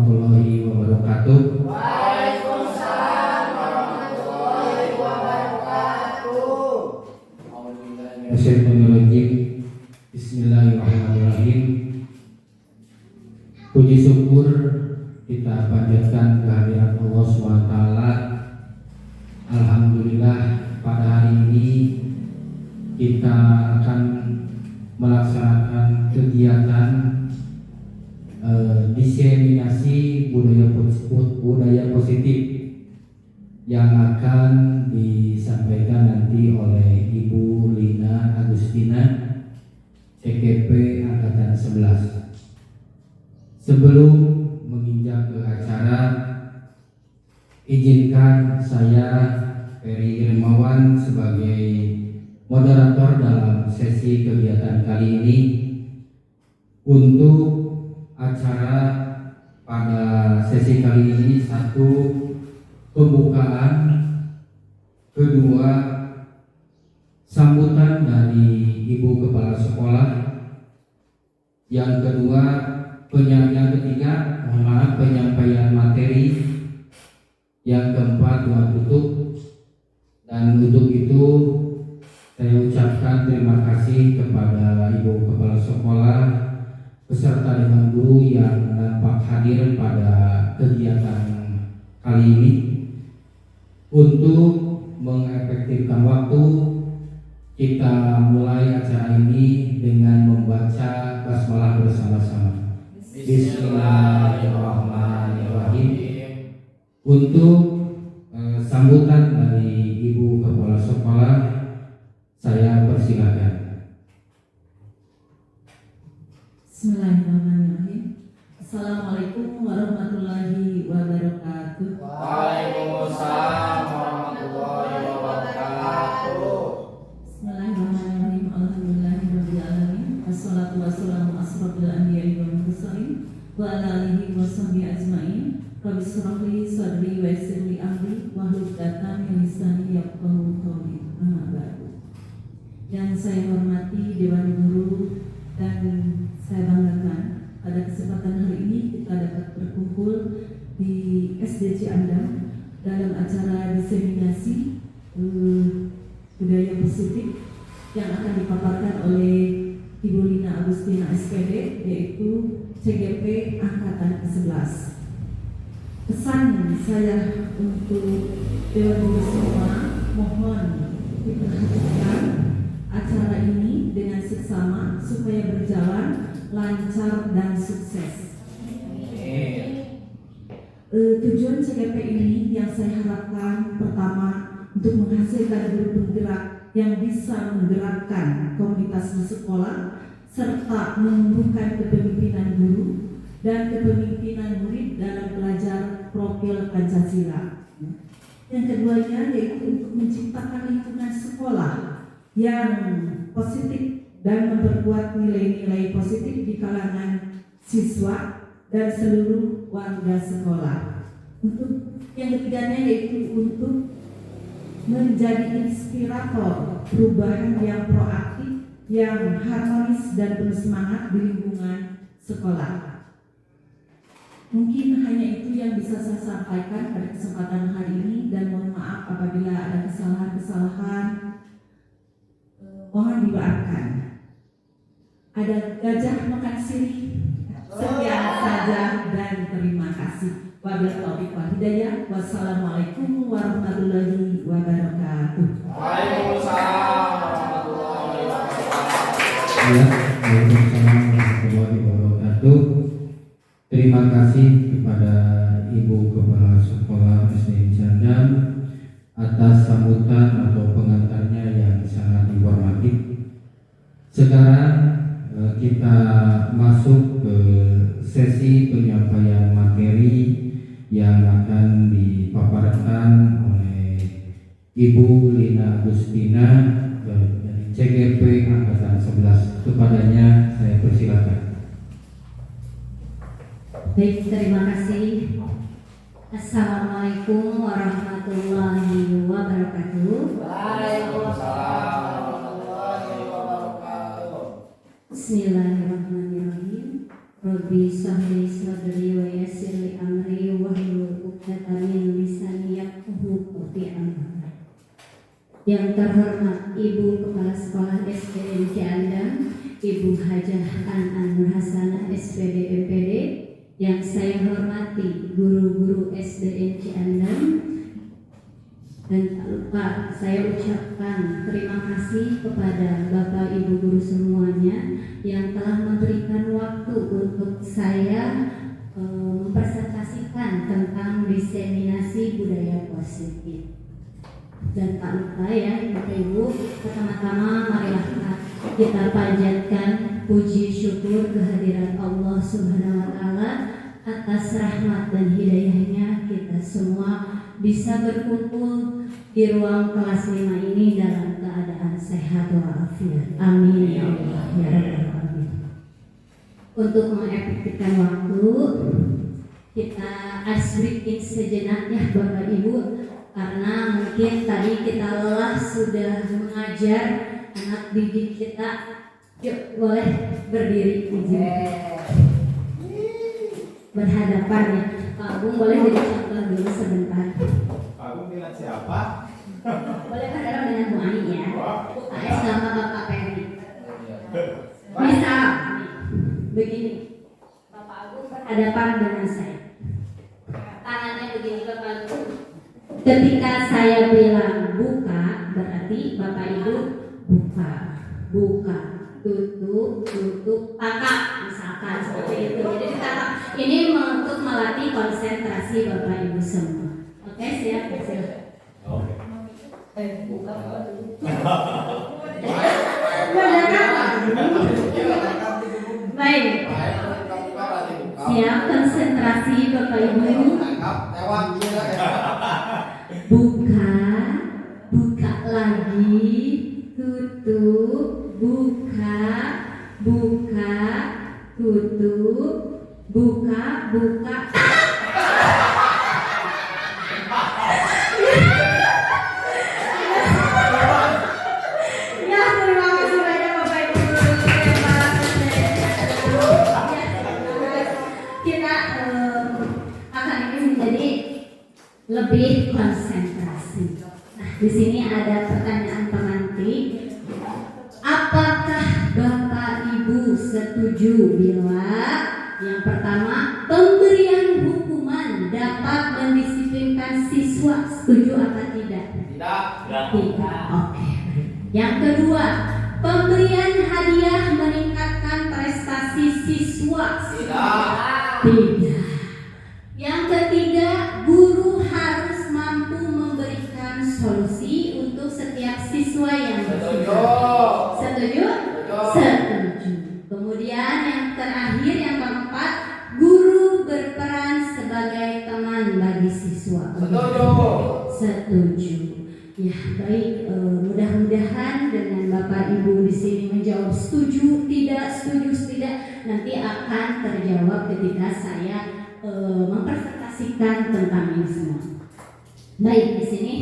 warahmatullahi wabarakatuh. Waalaikumsalam warahmatullahi wabarakatuh. Bismillahirrahmanirrahim. Puji syukur kita panjatkan kehadirat Allah SWT. Alhamdulillah, pada hari ini kita akan melaksanakan kegiatan diseminasi budaya positif yang akan disampaikan nanti oleh Ibu Lina Agustina, CGP Angkatan 11. Sebelum menginjak ke acara, izinkan saya Ferry Irmawan sebagai moderator dalam sesi kegiatan kali ini untuk acara pada sesi kali ini. Satu, pembukaan. Kedua, sambutan dari Ibu Kepala Sekolah. Yang kedua, penyampaian materi. Yang keempat, doa tutup. Dan untuk itu saya ucapkan terima kasih kepada Ibu Kepala Sekolah beserta dengan guru yang dapat hadir pada kegiatan kali ini. Untuk mengefektifkan waktu, kita mulai acara ini dengan membaca basmalah bersama-sama. Bismillahirrahmanirrahim. Untuk sambutan dari Ibu Kepala Sekolah, saya persilakan. Bismillahirrahmanirrahim. Assalamualaikum warahmatullahi wabarakatuh. Waalaikumsalam warahmatullahi wabarakatuh. Bismillahirrahmanirrahim. Alhamdulillahirabbil alamin. Wassalatu wassalamu asrofil anbiya'i wal mursalin wa ala alihi wa sahbihi ajmain. Rabbi shrah li sadri wa yassir li amri wahlul 'uqdatam min lisani yafqahu qawli. Amma ba'du. Yang saya hormati Dewan Guru dan saya banggakan pada kesempatan hari ini kita dapat berkumpul di SDC Andam dalam acara diseminasi budaya positif yang akan dipaparkan oleh Ibu Lina Agustina SPD, yaitu CGP Angkatan ke-11. Pesan saya untuk Dewan Guru semua, mohon diperhatikan acara ini dengan seksama supaya berjalan lancar dan sukses. Tujuan CGP ini yang saya harapkan pertama untuk menghasilkan guru penggerak yang bisa menggerakkan komunitas di sekolah serta menumbuhkan kepemimpinan guru dan kepemimpinan murid dalam belajar profil Pancasila. Yang keduanya yaitu untuk menciptakan lingkungan sekolah yang positif dan memperkuat nilai-nilai positif di kalangan siswa dan seluruh warga sekolah. Untuk yang ketiganya yaitu untuk menjadi inspirator perubahan yang proaktif, yang harmonis dan penuh semangat di lingkungan sekolah. Mungkin hanya itu yang bisa saya sampaikan pada kesempatan hari ini, dan mohon maaf apabila ada kesalahan-kesalahan. Mohon dimaafkan. Ada gajah makan sirih. Sekian saja dan terima kasih. Wabillahi taufiq wal hidayah. Wassalamualaikum warahmatullahi wabarakatuh. Waalaikumsalam warahmatullahi wabarakatuh. Waalaikumsalam warahmatullahi wabarakatuh. Terima kasih kepada Ibu Kepala Sekolah SD Andam atas sambutan atau pengantarnya yang sangat informatif. Sekarang kita masuk ke sesi penyampaian materi yang akan dipaparkan oleh Ibu Lina Agustina dari CGP Angkatan 11. Kepadanya saya persilakan. Baik, terima kasih. Assalamualaikum warahmatullahi wabarakatuh. Waalaikumsalam warahmatullahi wabarakatuh. Bismillahirrahmanirrahim. Rabbi shrah li sadri wa yassir li Yang terhormat Ibu Kepala Sekolah SDN Ciandang, Ibu Hajah An Nur Hasanah SPD MPD, yang saya hormati guru-guru SDN Ciandang, dan tak lupa saya ucapkan terima kasih kepada Bapak Ibu guru semuanya yang telah memberikan waktu untuk saya mempresentasikan tentang diseminasi budaya positif. Dan tak lupa ya Bapak Ibu, pertama-tama marilah kita panjatkan puji syukur kehadiran Allah Subhanahu wa Ta'ala atas rahmat dan hidayahnya kita semua bisa berkumpul di ruang kelas 5 ini dalam keadaan sehat walafiat. Amin ya Allah ya Rabbal alamin. Untuk mengefektifkan waktu, kita ice breaking sejenak ya Bapak Ibu, karena mungkin tadi kita lelah sudah mengajar anak didik kita. Yuk boleh berdiri berhadapan ya. Pak Agung boleh jadi contoh dulu sebentar. Pak Agung bilang siapa? Boleh berhadapan dengan Bu Ani ya. UKS sama Bapak Peri. Bisa begini, Bapak Agung berhadapan dengan saya. Tangannya begini Bapak Agung. Ketika saya bilang buka, berarti Bapak Ibu buka, buka, tutup, tutup, tangkap, misalkan seperti itu. Jadi ditangkap. Ini untuk melatih konsentrasi Bapak Ibu semua. Oke, siap, siap. Oke. Buka dulu. Baik. Siap, konsentrasi Bapak Ibu. Buka, buka lagi, tutup, buka, buka, tutup, buka, buka. Ya, terima kasih banyak Bapak Ibu. Kita akan ini menjadi lebih konsentrasi. Nah, di sini ada pertanyaan pemantik. Apakah Bapak Ibu setuju bila yang pertama pemberian hukuman dapat mendisiplinkan siswa? Setuju atau tidak? Tidak. Tidak. Oke. Yang kedua, pemberian hadiah meningkatkan prestasi siswa? Tidak. Tidak. Yang ketiga, guru harus mampu memberikan solusi untuk setiap siswa yang bersikap. Setuju? Setuju. Kemudian yang terakhir, yang keempat, guru berperan sebagai teman bagi siswa. Setuju. Setuju. Ya baik, mudah-mudahan dengan Bapak Ibu di sini menjawab setuju, tidak, nanti akan terjawab ketika saya mempresentasikan tentang ini semua. Baik, di sini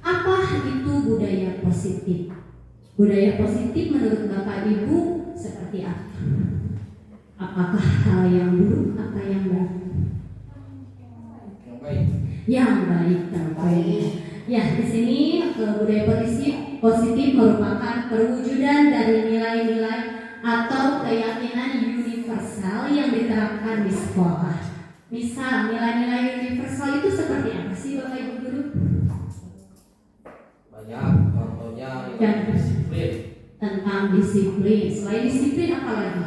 apa itu budaya positif? Budaya positif menurut Bapak Ibu seperti apa? Apakah hal yang buruk atau yang baik? Yang baik. Yang baik tentunya. Ya, di sini budaya positif merupakan perwujudan dari nilai-nilai atau keyakinan universal yang diterapkan di sekolah. Misal, nilai-nilai universal itu seperti apa sih Bapak Ibu guru? Banyak, contohnya Dan disiplin. tentang disiplin. Selain disiplin apa lagi?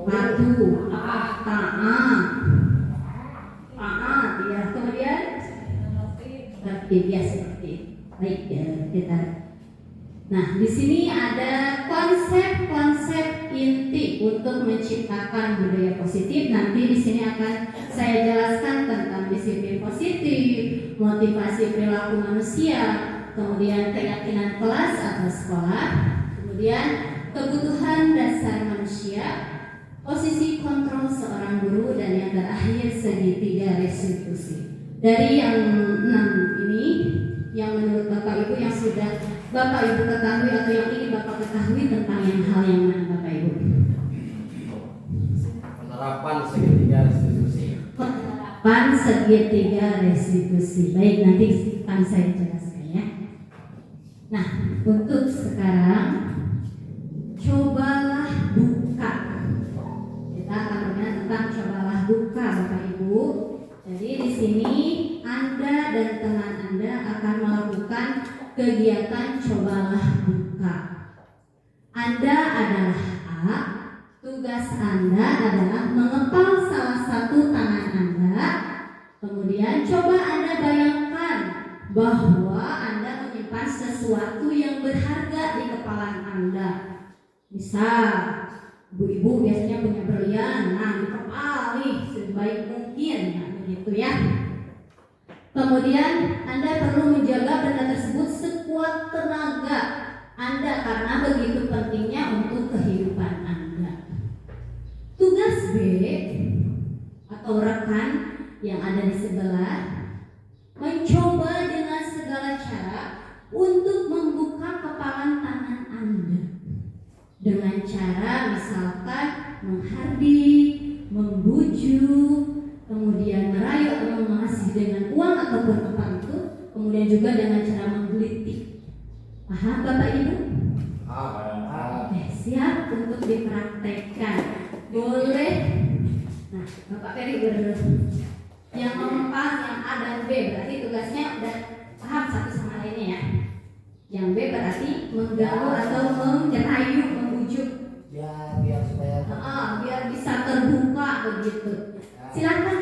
Patuh, taat, ya. Kemudian tertib, ya seperti itu. Baik ya kita. Nah, di sini ada konsep-konsep inti untuk menciptakan budaya positif. Nanti di sini akan saya jelaskan tentang disiplin positif, motivasi perilaku manusia, kemudian keyakinan kelas atau sekolah, kemudian kebutuhan dasar manusia, posisi kontrol seorang guru, dan yang terakhir segitiga restitusi. Dari yang 6 ini, yang menurut Bapak Ibu yang sudah Bapak Ibu ketahui atau yang ingin Bapak ketahui tentang hal yang mana Bapak Ibu? Penerapan segitiga restitusi. Penerapan 8 segitiga restitusi. Baik, nanti akan saya jelaskan ya. Nah, untuk sekarang cobalah buka. Kita akan berbicara tentang cobalah buka, Bapak Ibu. Jadi di sini Anda dan teman Anda akan melakukan kegiatan cobalah buka. Anda adalah A. Tugas Anda adalah mengepal salah satu tangan Anda. Kemudian coba Anda bayangkan bahwa Anda menyimpan sesuatu yang berharga di kepala Anda. Misal, ibu-ibu biasanya punya berlian, nah dikepal nih sebaik mungkin, nah begitu ya. Kemudian Anda perlu menjaga benda tersebut sekuat tenaga Anda karena begitu pentingnya untuk kehidupan Anda. Tugas B atau rekan yang ada di sebelah mencoba dengan segala cara untuk membuka kepalan tangan Anda dengan cara misalkan menghardik, membujuk, kemudian merayu atau mengasih dengan uang ataupun apa itu, kemudian juga dengan cara menggelitik. Paham Bapak Ibu? Oke, siap untuk dipraktekkan. Boleh. Nah, Bapak Ferry yang mengepal yang A dan B berarti tugasnya udah paham satu sama lainnya ya. Yang B berarti mengganggu atau menjerayu, membujuk. Ya, biar supaya Biar bisa terbuka begitu. Silakan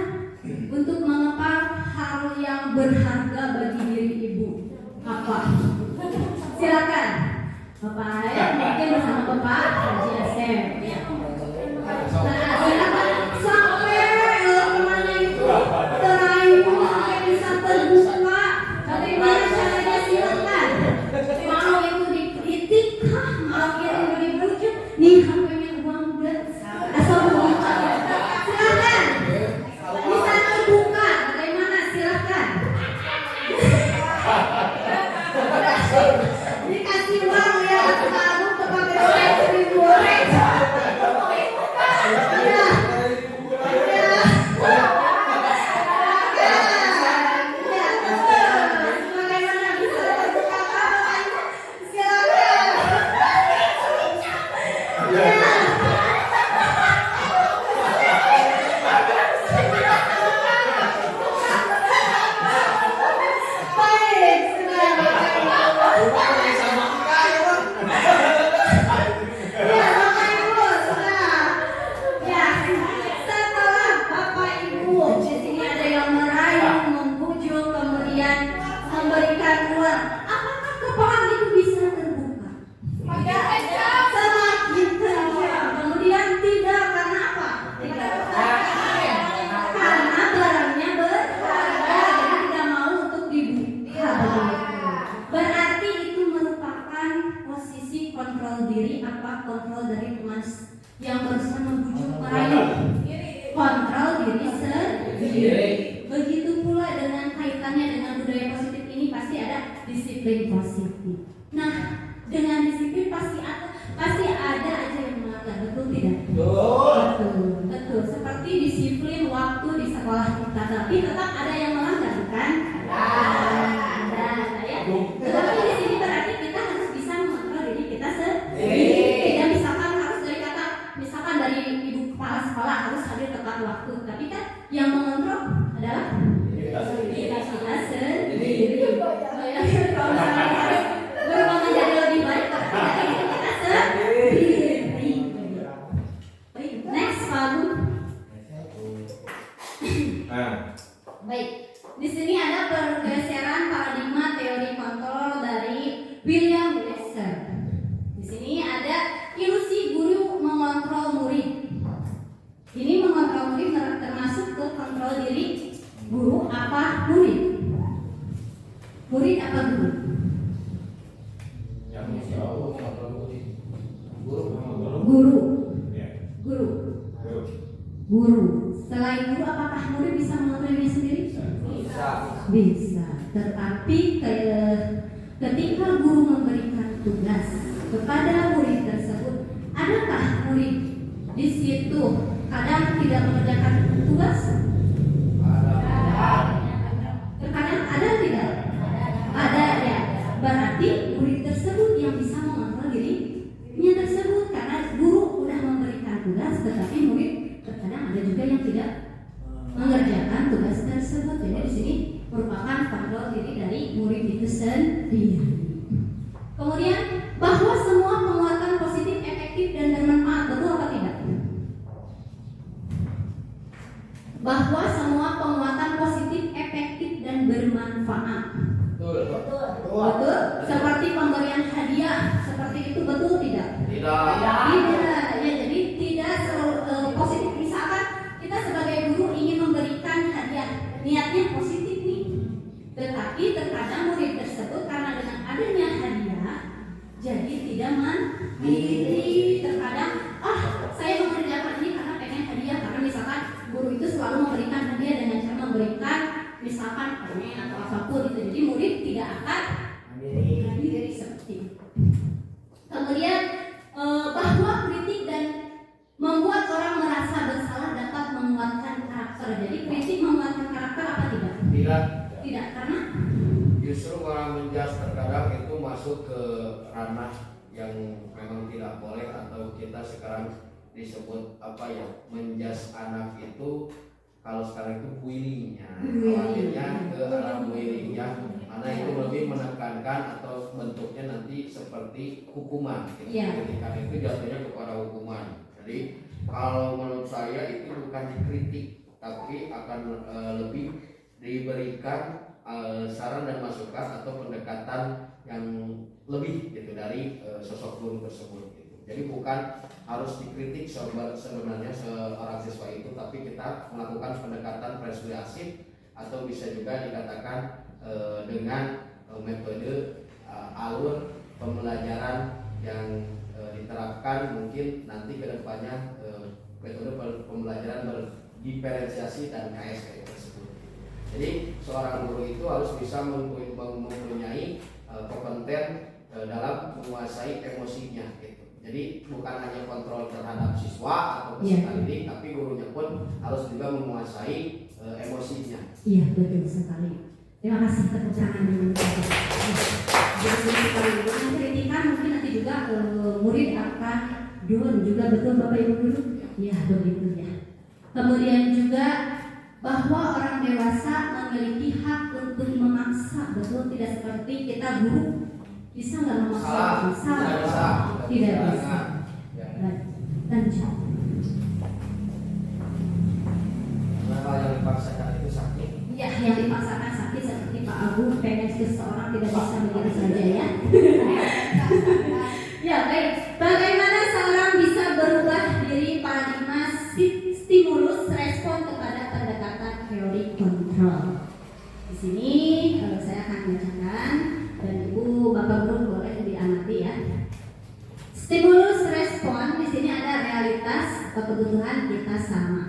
untuk mengepal hal yang berharga bagi diri ibu. Apa? Silakan. Bapak ya, mungkin bersama Bapak Haji Asep. Ya. Nah, silakan sampai kemana itu terayu sampai bisa terbuka. Bagaimana caranya silakan. Mau itu dikritik, mau itu dibujuk, nih HP-nya uang dan asal buka. Silakan. Bisa terbuka. Bagaimana silakan. Dikasih uang ya, kamu kepakai seribu goreng. Guru. Selain guru, apakah murid bisa mengontrol diri sendiri? Bisa. Tetapi ketika guru memberikan tugas kepada murid tersebut, adakah murid di situ kadang tidak mengerjakan tugas? ada yang tidak mengerjakan tugas tersebut. Jadi di sini merupakan kontrol diri dari murid itu sendiri. Kemudian bahwa semua penguatan positif, efektif dan bermanfaat, betul apa tidak? Bahwa semua penguatan positif, efektif dan bermanfaat. Betul. Seperti pemberian hadiah, seperti itu, betul tidak? Tidak. Tidak. Ya, jadi tidak positif. Misalkan kita sebagai guru ingin memberikan hadiah, niatnya positif nih. Tetapi terkadang murid tersebut karena dengan adanya hadiah, jadi tidak mandiri. Terkadang, saya mengerjakan ini karena pengen hadiah, karena misalkan guru itu selalu memberikan hadiah dengan cara memberikan misalkan permen atau apapun itu. Jadi murid tidak akan mandiri seperti itu. Kemudian bahwa kritik dan membuat orang merasa bersalah dapat menguatkan karakter. Jadi kritik menguatkan karakter apa tidak? Tidak, karena Justru orang menjas terkadang itu masuk ke ranah yang memang tidak boleh, atau kita sekarang disebut menjas anak itu. Kalau sekarang itu bullyingnya, khawatirnya ke arah bullyingnya, karena itu lebih menekankan atau bentuknya nanti seperti hukuman. Ketika itu jatuhnya kepada hukuman. Jadi kalau menurut saya itu bukan dikritik, tapi akan lebih diberikan saran dan masukan atau pendekatan yang lebih gitu dari sosok guru tersebut. Jadi bukan harus dikritik sebenarnya seorang siswa itu, tapi kita melakukan pendekatan persuasif atau bisa juga dikatakan dengan metode alur pembelajaran yang diterapkan mungkin nanti ke depannya metode pembelajaran berdiferensiasi dan KSP tersebut. Jadi seorang guru itu harus bisa mempunyai kompeten dalam menguasai emosinya gitu. Jadi bukan hanya kontrol terhadap siswa atau peserta didik, tapi gurunya pun harus juga menguasai emosinya. Iya, betul sekali. Terima kasih tepuk tangan dulu. Jadi kritikan mungkin nanti juga murid akan down juga, betul Bapak Ibu guru? Iya, begitu ya. Kemudian juga bahwa orang dewasa memiliki hak untuk memaksa, betul, tidak seperti kita guru bisa nggak memaksa? Tidak bisa. Lanjut. Kenapa yang dipaksakan itu sakit? Ya, yang dipaksakan sakit seperti Pak Agung pengen seseorang tidak bisa begitu saja ya. Ya baik, bagaimana seorang bisa berubah diri paradigma stimulus respon kepada pendekatan teori kontrol. Di sini saya akan bacakan dan Ibu Bapak Guru boleh diamati ya. Stimulus respon di sini ada realitas kebutuhan kita sama.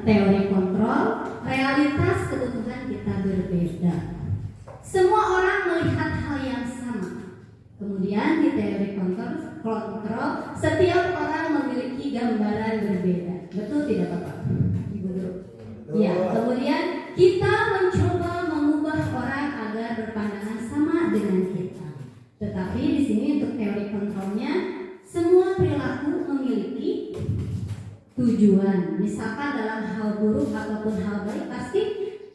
Teori kontrol, realitas kebutuhan kita berbeda. Semua orang melihat hal yang sama. Kemudian di teori kontrol, setiap orang memiliki gambaran berbeda. Betul tidak Bapak? Ibu Guru? Ya. Kemudian kita mencoba mengubah orang agar berpandangan sama dengan kita. Tetapi di sini untuk teori kontrolnya, semua perilaku memiliki tujuan. Misalkan dalam hal buruk ataupun hal baik pasti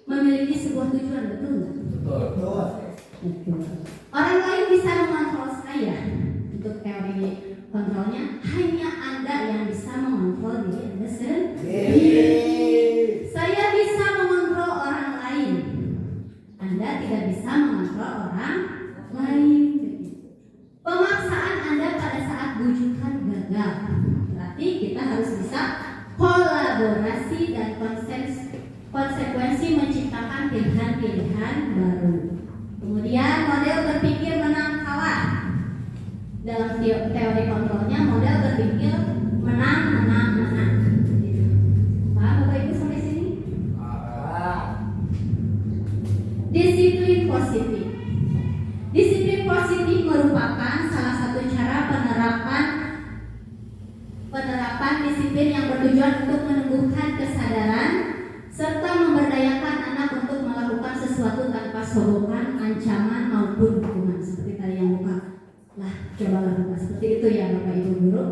memiliki sebuah tujuan, betul nggak? Betul. Betul. Orang lain bisa mengontrol saya. Untuk teori kontrolnya, hanya Anda yang bisa mengontrol diri Anda sendiri. Saya bisa mengontrol orang lain. Anda tidak bisa mengontrol orang lain. Pemaksaan Anda pada saat bujukan gagal. Berarti kita harus bisa kolaborasi dan konsekuensi menciptakan pilihan-pilihan baru. Kemudian model berpikir menang kalah. Dalam teori kontrolnya model berpikir menang. Paham Bapak Ibu sampai sini? Disiplin positif. Disiplin positif merupakan salah satu cara penerapan disiplin yang bertujuan untuk menumbuhkan kesadaran serta memberdayakan anak untuk melakukan sesuatu tanpa sogokan, ancaman maupun hukuman. Seperti tadi yang Bapak coba lakukan seperti itu ya Bapak Ibu guru.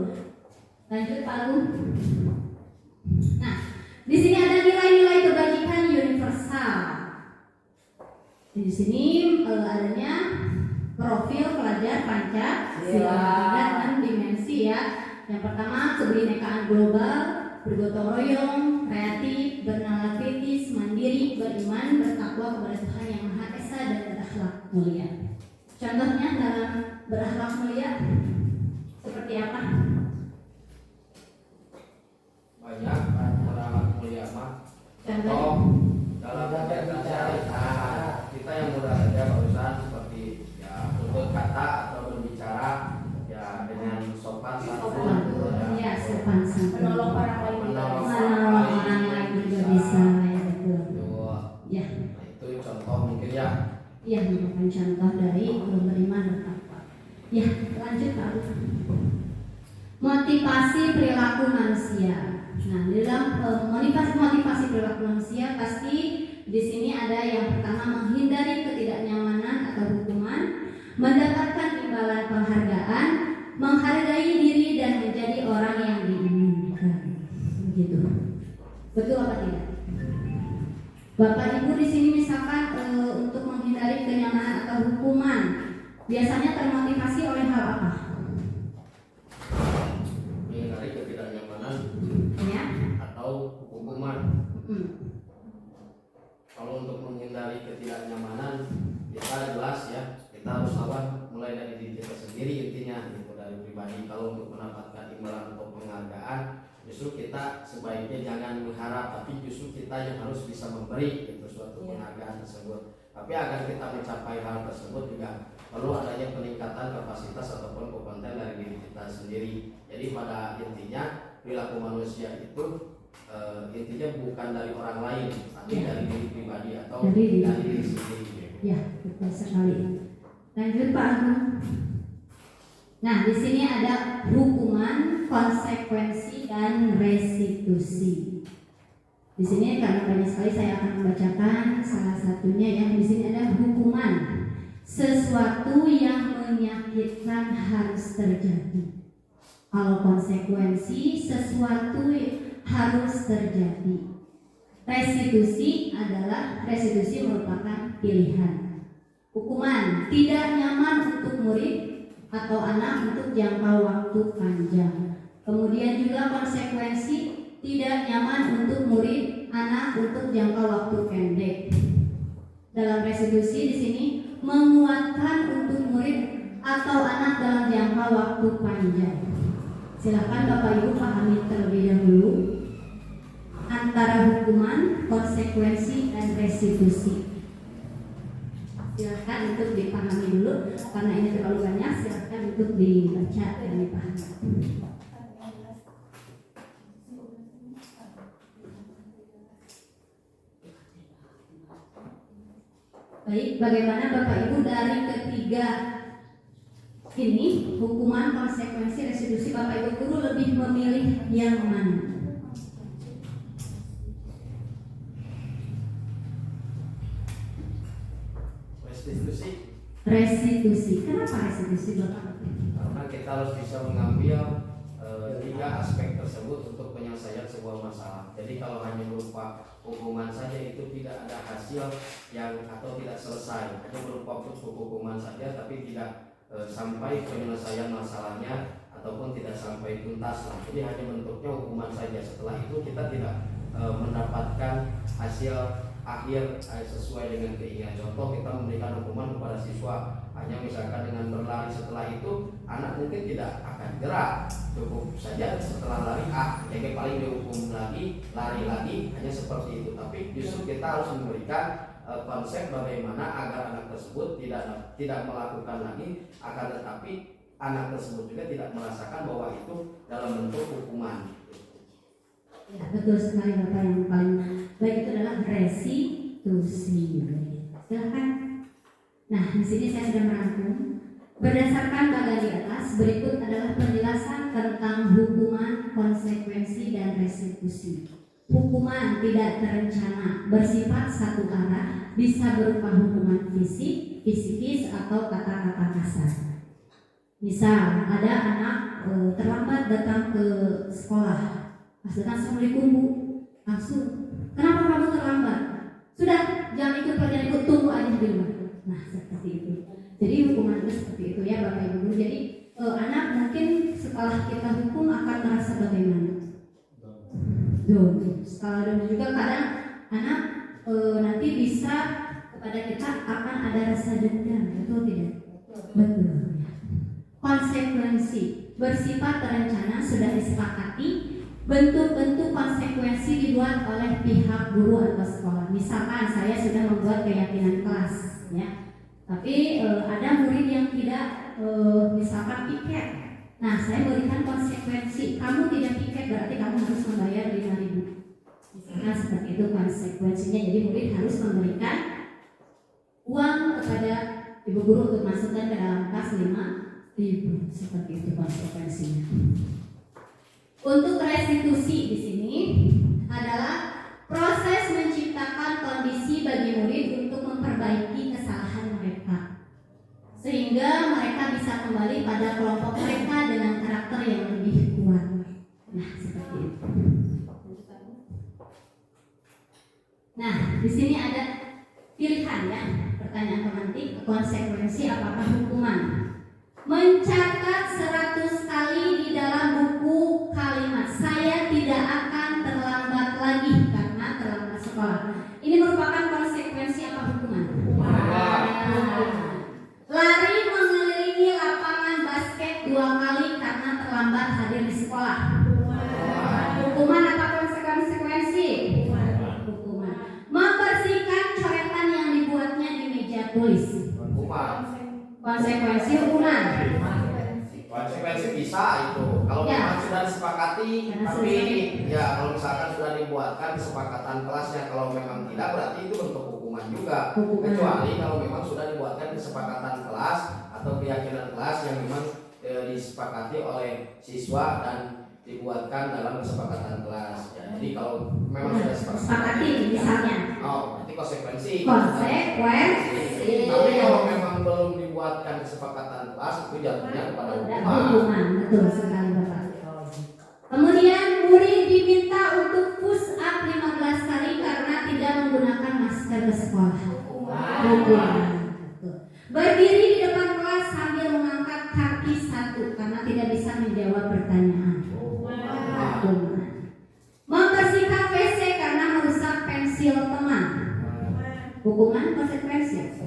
Lanjut Pak Agung. Nah, Di sini adanya profil pelajar Pancasila dengan dimensi ya. Yang pertama, kebinekaan global, bergotong royong, kreatif, bernalar kritis, mandiri, beriman, bertakwa kepada Tuhan Yang Maha Esa dan berakhlak mulia. Contohnya dalam berakhlak mulia seperti apa? Banyak orang mulia mah. Contoh Contoh dalam kegiatan syariah kita yang mudah saja barusan seperti ya tutur kata atau berbicara ya dengan sopan santun ya, sopan santun. Menolong orang lain. Menolong Menolong orang lain juga bisa ya, betul. Ya, Nah, itu contoh mungkin ya. ya merupakan contoh dari beriman bertakwa. Ya, lanjut Pak Agus. Motivasi perilaku manusia. Nah, di dalam motivasi perilaku manusia pasti di sini ada yang pertama, menghindari ketidaknyamanan atau hukuman, mendapatkan imbalan penghargaan, menghargai diri dan menjadi orang yang diinginkan. Begitu. Betul apa tidak? Bapak Ibu di sini misalkan untuk menghindari kenyamanan atau hukuman, biasanya termotivasi oleh hal apa? Menghindari ketidaknyamanan Ya. atau hukuman. Kalau untuk menghindari ketidaknyamanan kita jelas ya, kita harus lawan mulai dari diri kita sendiri intinya gitu, dari pribadi. Kalau untuk mendapatkan imbalan atau penghargaan, justru kita sebaiknya jangan mengharap, tapi justru kita yang harus bisa memberi gitu suatu penghargaan tersebut. Tapi agar kita mencapai hal tersebut juga perlu adanya peningkatan kapasitas ataupun kompeten dari diri kita sendiri. Jadi pada intinya perilaku manusia itu intinya bukan dari orang lain, tapi dari diri pribadi atau dari diri sendiri. Ya, betul sekali. Lanjut Pak Agung. Nah, di sini ada hukuman, konsekuensi, dan restitusi. Di sini karena banyak sekali saya akan membacakan salah satunya ya. Di sini ada hukuman, sesuatu yang menyakitkan harus terjadi. Kalau konsekuensi, sesuatu harus terjadi. Restitusi merupakan pilihan. Hukuman, tidak nyaman untuk murid atau anak untuk jangka waktu panjang. Kemudian juga konsekuensi, tidak nyaman untuk murid, anak untuk jangka waktu pendek. Dalam restitusi di sini menguatkan untuk murid atau anak dalam jangka waktu panjang. Silakan Bapak Ibu pahami terlebih dahulu antara hukuman, konsekuensi, dan restitusi. Silakan untuk dipahami dulu karena ini terlalu banyak. Silakan untuk dibaca dan dipahami. Baik, bagaimana Bapak Ibu dari ketiga ini, hukuman, konsekuensi, restitusi, Bapak Ibu guru lebih memilih yang mana? Restitusi. Kenapa restitusi Bapak? Karena kita harus bisa mengambil tiga aspek tersebut untuk penyelesaian sebuah masalah. Jadi kalau hanya berupa hukuman saja itu tidak ada hasil yang atau tidak selesai. Hanya berupa hukuman saja tapi tidak sampai penyelesaian masalahnya ataupun tidak sampai tuntas lah. Jadi hanya bentuknya hukuman saja. Setelah itu kita tidak mendapatkan hasil akhir sesuai dengan keinginan. Contoh, kita memberikan hukuman kepada siswa hanya misalkan dengan berlari, setelah itu anak mungkin tidak akan gerak, cukup saja setelah lari jadi paling dihukum lagi, lari lagi, hanya seperti itu. Tapi justru kita harus memberikan konsep bagaimana agar anak tersebut tidak melakukan lagi, akan tetapi anak tersebut juga tidak merasakan bahwa itu dalam bentuk hukuman. Ya, betul sekali Bapak. Yang paling baik itu adalah restitusi. Silakan. Nah, di sini saya sudah merangkum. Berdasarkan bagian di atas, berikut adalah penjelasan tentang hukuman, konsekuensi, dan restitusi. Hukuman tidak terencana, bersifat satu arah, bisa berupa hukuman fisik, psikis, atau kata-kata kasar. Misal, ada anak terlambat datang ke sekolah. Pas datang Assalamualaikum Bu, langsung, kenapa kamu terlambat? Sudah, jangan ikut pelajaran, ikut, tunggu aja di rumah. Nah seperti itu. Jadi hukuman itu seperti itu ya Bapak Ibu Guru. Jadi anak mungkin setelah kita hukum akan merasa bagaimana? Setelah dong juga kadang anak nanti bisa kepada kita akan ada rasa dendam, betul tidak? Betul. Konsekuensi bersifat terencana sudah disepakati. Bentuk-bentuk konsekuensi dibuat oleh pihak guru atau sekolah. Misalkan saya sudah membuat keyakinan kelas, ya. Tapi ada murid yang tidak misalkan piket. Nah, saya berikan konsekuensi. Kamu tidak piket berarti kamu harus membayar 5.000. Misalkan seperti itu konsekuensinya. Jadi murid harus memberikan uang kepada ibu guru untuk masukkan ke dalam kelas 5.000. Seperti itu konsekuensinya. Untuk restitusi di sini adalah proses menciptakan kondisi bagi murid untuk memperbaiki kesalahan mereka, sehingga mereka bisa kembali pada kelompok mereka dengan karakter yang lebih kuat. Nah, seperti itu. Nah, di sini ada pilihan ya. Pertanyaan pemantik, konsekuensi apakah hukuman? Mencatat 100 kali di dalam buku kalimat saya tidak akan terlambat lagi karena terlambat sekolah. Ini merupakan konsekuensi apa hukuman? Lari mengelilingi lapangan basket 2 kali karena terlambat hadir di sekolah. Hukuman apa konsekuensi? Hukuman. Membersihkan coretan yang dibuatnya di meja tulis. Konsekuensi hukuman. Konsekuensi bisa itu kalau memang sudah disepakati, tapi ya kalau misalkan sudah dibuatkan kesepakatan kelasnya, kalau memang tidak berarti itu bentuk hukuman juga. Kecuali kalau memang sudah dibuatkan kesepakatan kelas atau keyakinan kelas yang memang disepakati oleh siswa dan dibuatkan dalam kesepakatan kelas. Ya, jadi kalau memang sudah sepakati misalnya. Berarti konsekuensi. Tapi kalau memang belum dibuatkan kesepakatan kelas itu jatuhnya kepada hukuman. Betul sekali Bapak. Kemudian murid diminta untuk push up 15 kali karena tidak menggunakan masker ke sekolah. Hukuman. Berdiri di depan kelas sambil mengangkat kaki 1 karena tidak bisa menjawab pertanyaan. Hukuman. Membersihkan WC karena merusak pensil teman. Hukuman konsekuensi.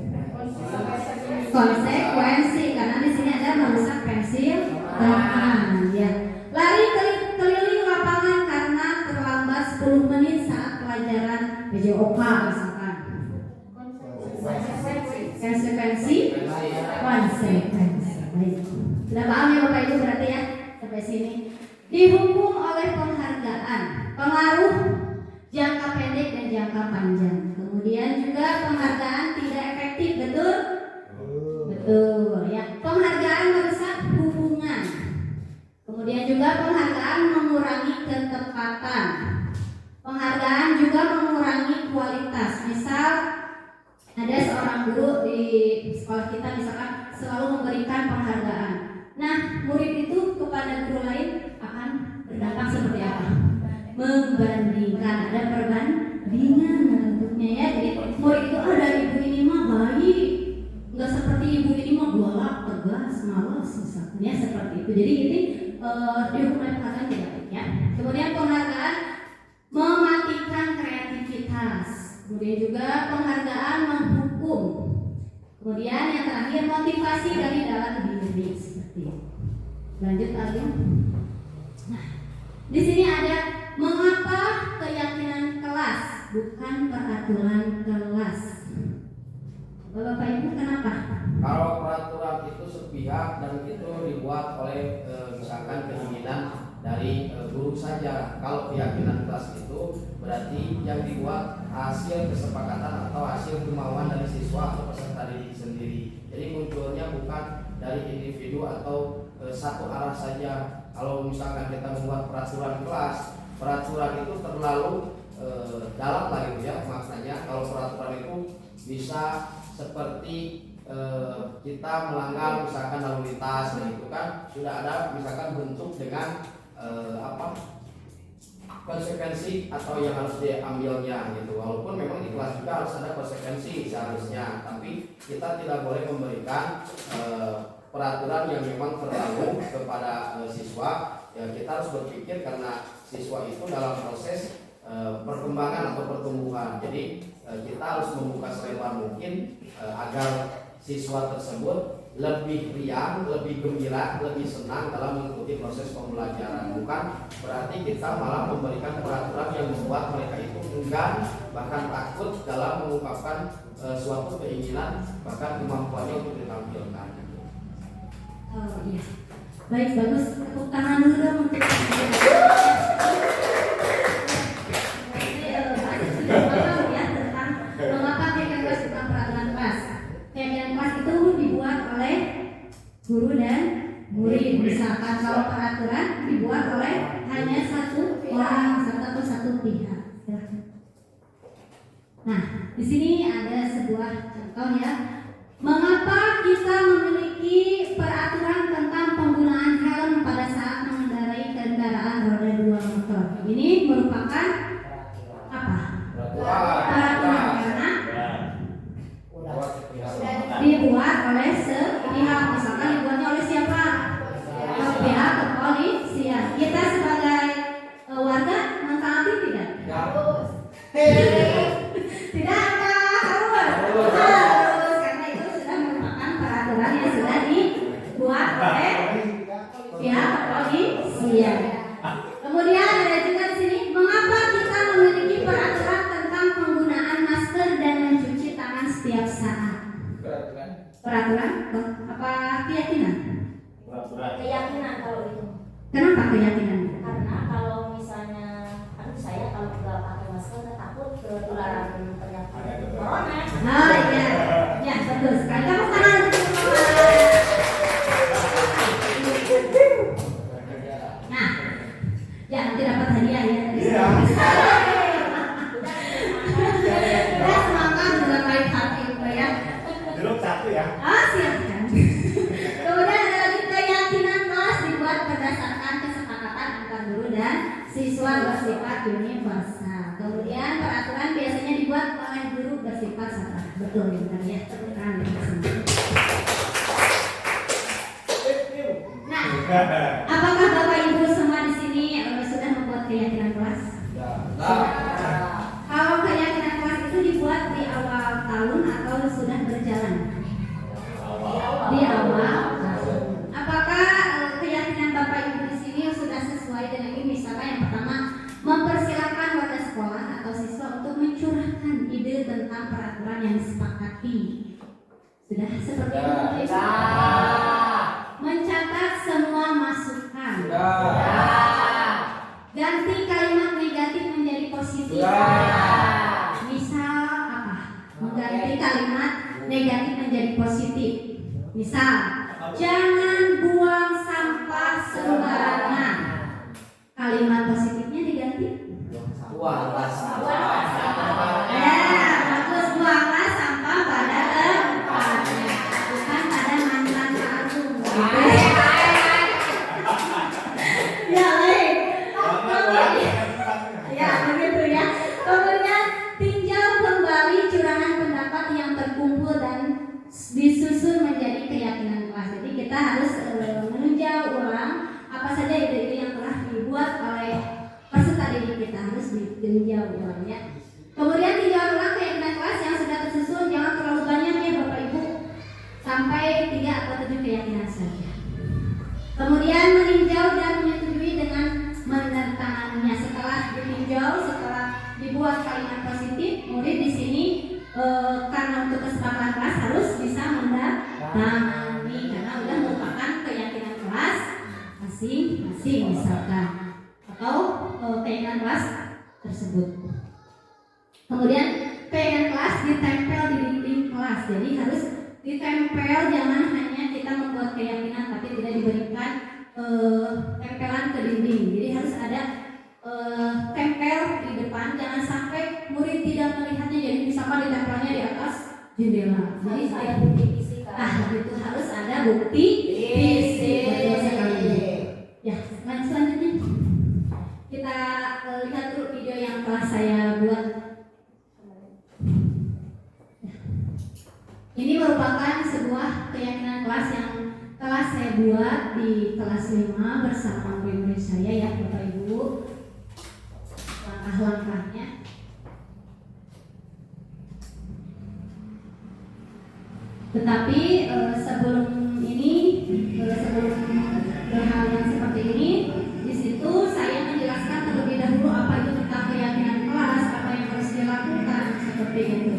Konsekuensi karena di sini ada merusak pensil teman. Ya. Lari keliling lapangan karena terlambat 10 menit saat pelajaran PJOK misalkan. Konsekuensi. Baik. Sudah paham ya Bapak Ibu berarti ya sampai sini. Dihukum oleh penghargaan, pengaruh jangka pendek dan jangka panjang. Kemudian juga penghargaan tidak efektif, betul? Betul ya. Penghargaan merusak hubungan. Kemudian juga penghargaan mengurangi ketepatan. Penghargaan juga mengurangi kualitas. Misal ada seorang guru di sekolah kita misalkan selalu memberikan penghargaan. Nah, murid itu kepada guru lain akan berdampak seperti apa? Membandingkan, ada perbandingan bentuknya ya. Jadi murid itu ada ibu ini mah baik, nggak seperti ibu ini mah galak, tegas, malas misalnya seperti itu. Jadi ini dihukum penghargaan tidak baik ya. Kemudian penghargaan mematikan kreativitas. Kemudian juga penghargaan menghukum. Kemudian yang terakhir motivasi dari dalam diri seperti itu. Lanjut lagi. Nah, di sini ada mengapa keyakinan kelas bukan peraturan kelas. Bapak Ibu kenapa? Kalau peraturan itu sepihak dan itu dibuat oleh misalkan keinginan dari guru saja. Kalau keyakinan kelas itu berarti yang dibuat hasil kesepakatan atau hasil kemauan dari siswa atau peserta didik sendiri. Jadi munculnya bukan dari individu atau satu arah saja. Kalau misalkan kita membuat peraturan kelas, peraturan itu terlalu dalam lah gitu ya maknanya. Kalau peraturan itu bisa seperti kita melanggar misalkan lalu lintas, nah itu kan sudah ada misalkan bentuk dengan konsekuensi atau yang harus diambilnya gitu. Walaupun memang di kelas juga harus ada konsekuensi seharusnya, tapi kita tidak boleh memberikan peraturan yang memang terlalu kepada siswa. Ya, kita harus berpikir karena siswa itu dalam proses perkembangan atau pertumbuhan. Jadi kita harus membuka selebar mungkin agar siswa tersebut lebih riang, lebih gembira, lebih senang dalam mengikuti proses pembelajaran. Bukan berarti kita malah memberikan peraturan yang membuat mereka itu enggan, bahkan takut dalam mengungkapkan suatu keinginan, bahkan kemampuannya untuk ditampilkan. Oh iya, baik, bagus. Tepuk tangan dulu dong untuk guru dan murid. Misalkan kalau peraturan dibuat oleh hanya satu orang atau satu pihak. Nah, di sini ada sebuah contoh ya. Mengapa kita memiliki peraturan tentang penggunaan helm pada saat mengendarai kendaraan roda 2 motor? Ini merupakan apa? Peraturan karena dibuat oleh sepihak. Misalkan dibuatnya oleh siapa? Pihak kepolisian. Kita sebagai warga mentaati tidak? Tidak apa? Harus. Karena itu sudah merupakan peraturan yang sudah dibuat oleh pihak kepolisian. Kemudian ada juga di sini, mengapa kita memiliki peraturan tentang penggunaan masker dan mencuci tangan setiap saat? Peraturan? Apa keyakinan? Keyakinan kalau itu. Kenapa keyakinan? Karena kalau misalnya, saya kalau nggak pakai masker takut ketularan penyakit corona. Oh iya, ya betul sekali. Kamu tangan. Nah, ya nanti dapat hadiah ya. Iya. Saya semangat dengan baik hati ya. Jeruk satu ya. Ah, siap kan. Kemudian ada lagi keyakinan kelas dibuat berdasarkan kesepakatan antar guru dan siswa bersifat universal. Kemudian peraturan biasanya dibuat oleh guru bersifat saklek. Betul benar ya. Tepukan Nah, apakah Bapak Ibu semua di sini sudah membuat keyakinan kelas? Kalau keyakinan kelas itu dibuat di awal tahun atau sudah berjalan? Di awal tahun. Apakah keyakinan Bapak Ibu di sini sudah sesuai dengan ini? Misalkan yang pertama, mempersilakan warga sekolah atau siswa untuk mencurahkan ide tentang peraturan yang disepakati. Sudah seperti itu? Mencatat semua masukan. Ganti kalimat negatif menjadi positif. Misal apa? Mengganti kalimat negatif menjadi positif. Misal, jangan buang sampah sembarangan. Kalimat positifnya diganti. Buanglah sampah. Ya, bagus, buanglah sampah pada tempatnya, bukan pada mantan agung. Ya, baik. Ya, begitu ya. Kemudian tinjau kembali curangan pendapat yang terkumpul dan disusun menjadi keyakinan kelas. Jadi kita harus meninjau ulang apa saja ide-ide yang telah dibuat oleh peserta didik kita, harus ditinjau ulang ya. Kemudian tinjau ulang keyakinan kelas yang sudah tersusun, jangan terlalu banyak ya Bapak Ibu, sampai 3 atau 7 keyakinan saja. Kemudian meninjau dan menyetujui dengan menandatangani. Setelah ditinjau, setelah dibuat kalimat positif, murid di sini karena untuk kesepakatan kelas harus bisa menandatangani karena sudah merupakan keyakinan kelas masing-masing misalkan atau keyakinan kelas tersebut. Kemudian keyakinan kelas ditempel di dinding kelas, jadi harus ditempel, jangan hanya kita membuat keyakinan tapi tidak diberikan tempelan ke dinding. Jadi harus ada tempel di depan, jangan sampai murid tidak melihatnya, jadi misalkan ditempelnya di atas jendela. Jadi Ada bukti fisika. itu harus ada bukti fisik. Betul sekali. Ya, selanjutnya kita lihat Ini merupakan sebuah keyakinan kelas yang telah saya buat di kelas 5 bersama murid-murid saya ya Bapak Ibu. Langkah-langkahnya. Tetapi sebelum berhal yang seperti ini, di situ saya menjelaskan terlebih dahulu apa itu tentang keyakinan kelas, apa yang harus dilakukan seperti itu.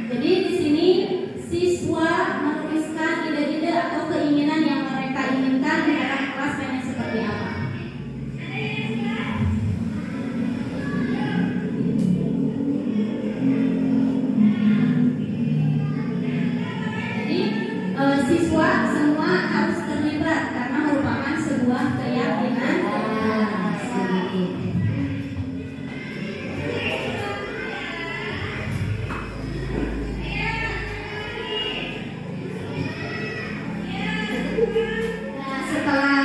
Jadi di sini siswa menuliskan ide-ide atau keinginan yang mereka inginkan di dalam kelas pengen seperti apa. Siswa semua harus terlibat karena merupakan sebuah keyakinan kelas. Nah, setelah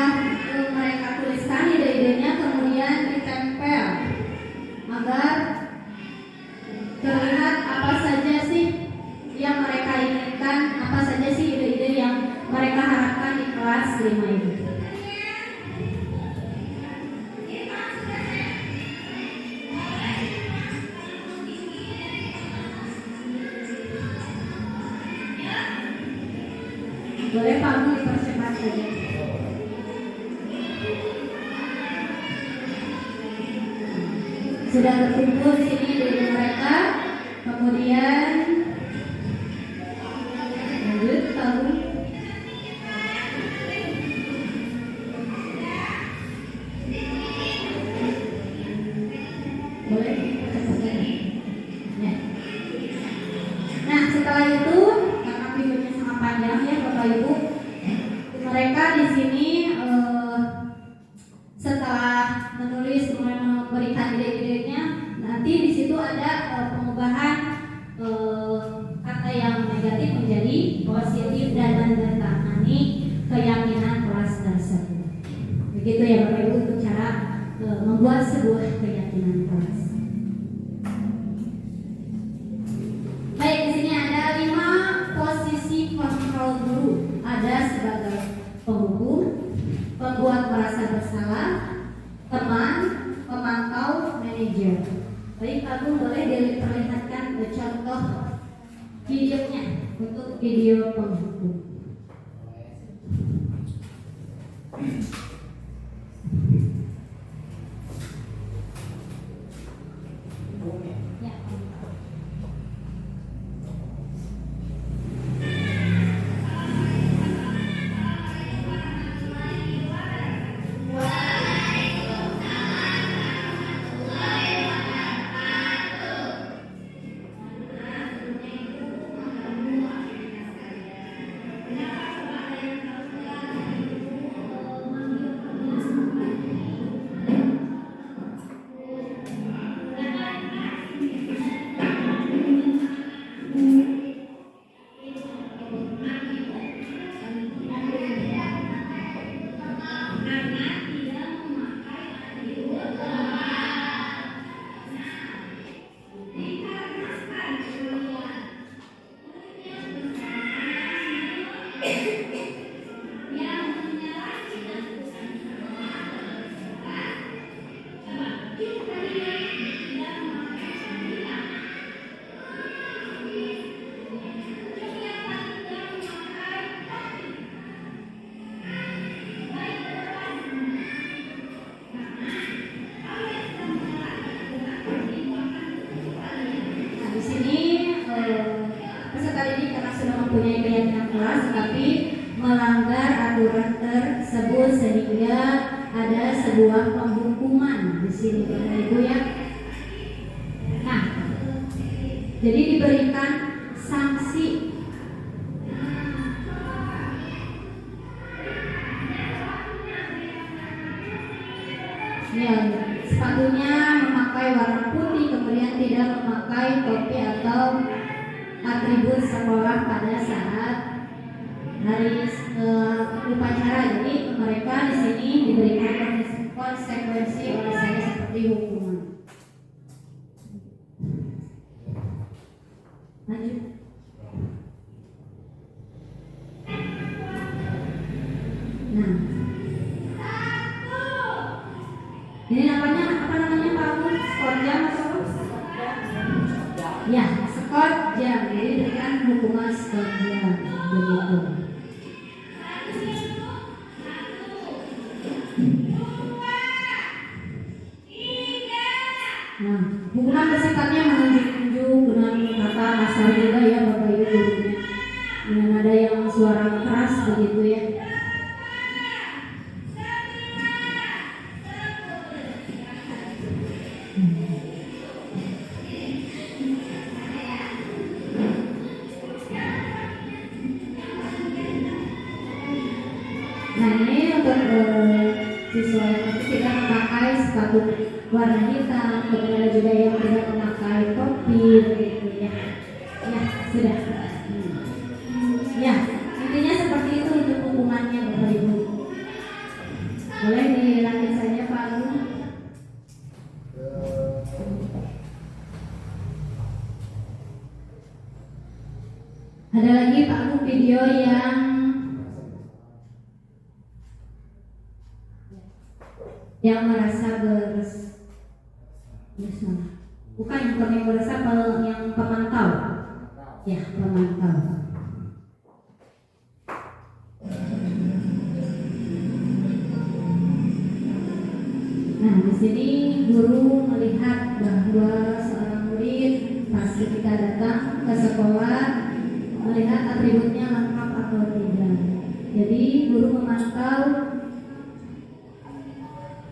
mereka tuliskan ide-idenya, kemudian ditempel agar terlihat apa saja sih yang mereka inginkan, apa saja sih ide-ide yang mereka harapkan di kelas 5 ini. Boleh Pak Bu dipercepat saja. Sudah terkumpul di sini ide mereka, kemudian lanjut Pak Bu. Boleh dipercepat ya. Nah setelah itu karena videonya sangat panjang ya Bapak Ibu, mereka di sini setelah menulis memberikan ide-idenya, nanti di situ ada pengubahan kata yang negatif menjadi positif dan menandatangani keyakinan kelas tersebut. Begitu ya Bapak Ibu untuk cara membuat sebuah keyakinan kelas. Baik, di sini ada 5 posisi kontrol guru. Ada sebagai penghukum, pembuat merasa bersalah, teman, pemantau, manajer. Baik, Pak Bu boleh diperlihatkan contoh videonya untuk video penghukum. Ya. Mempunyai keyakinan keras tapi melanggar aturan tersebut sehingga ada sebuah penghukuman di sini Bapak Ibu ya. Nah, jadi diberikan sanksi. Ya, sepatunya memakai warna putih, kemudian tidak memakai topi atau atribut sekolah pada saat hari upacara. Jadi mereka di sini diberikan konsekuensi oleh saya seperti hukuman. Lanjut. Ya, skor jam. Jadi berikan hukuman skor jam. Begitu. Nah, hukuman bersifatnya menunjuk-nunjuk dengan kata kasar juga ya Bapak Ibu gurunya. Dengan ada yang suara keras begitu ya. Nah ini untuk siswa yang tidak memakai sepatu warna hitam, kemudian ada juga yang tidak memakai topi begitu ya. Ya sudah. Ya intinya seperti itu untuk hukumannya Bapak Ibu. Boleh dilanjut saja Pak Agung. Ada lagi Pak Agung video yang merasa bukan yang merasa yang pemantau ya pemantau. Nah di sini guru melihat bahwa seorang murid pas ketika datang ke sekolah melihat atributnya lengkap atau tidak. Jadi guru memantau.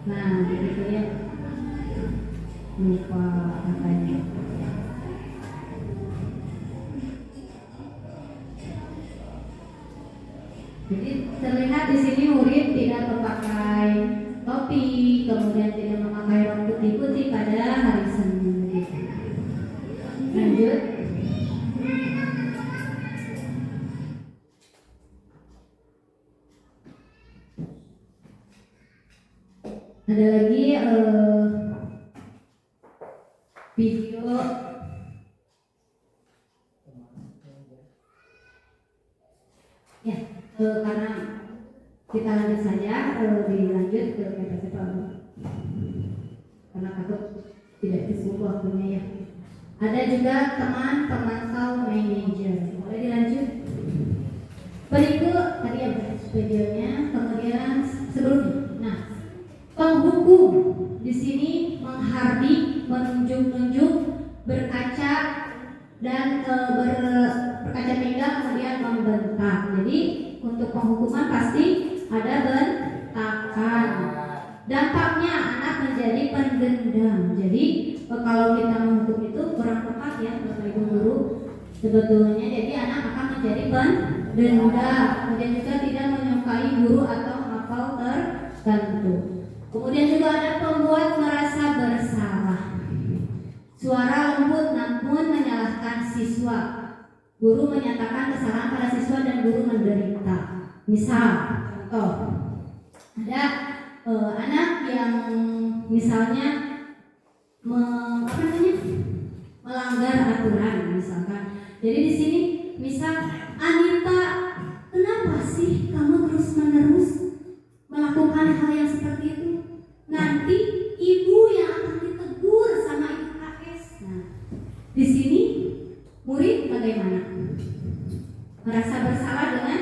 Nah, begitu ya. Lupa katanya. Jadi terlihat di sini murid tidak memakai topi, kemudian tidak memakai rok putih-putih pada hari Senin begitu. Lanjut. Ada lagi video ya karena kita lanjut saja dilanjut ke PPT karena takut tidak cukup waktunya ya. Ada juga teman pemantau manajer. Boleh dilanjut. Berikut tadi ya videonya, kemudian sebelumnya. Nah, penghukum di sini menghardik, menunjuk-nunjuk, berkaca dan berkaca pinggang kemudian membentak. Jadi untuk penghukuman pasti ada bentakan. Dampaknya anak menjadi pendendam. Jadi kalau kita menghukum itu kurang tepat ya Bapak Ibu guru. Sebetulnya jadi anak akan menjadi pendendam. Kemudian juga tidak menyukai guru atau hafal tertentu. Kemudian juga ada pembuat merasa bersalah. Suara lembut namun menyalahkan siswa. Guru menyatakan kesalahan pada siswa dan guru menderita. Misal, contoh, ada anak yang misalnya melanggar aturan misalkan. Jadi di sini misal Anita, kenapa sih kamu terus-menerus melakukan hal yang seperti itu? Nanti ibu yang akan ditegur sama ibu KS. Nah, di sini murid bagaimana? Merasa bersalah dengan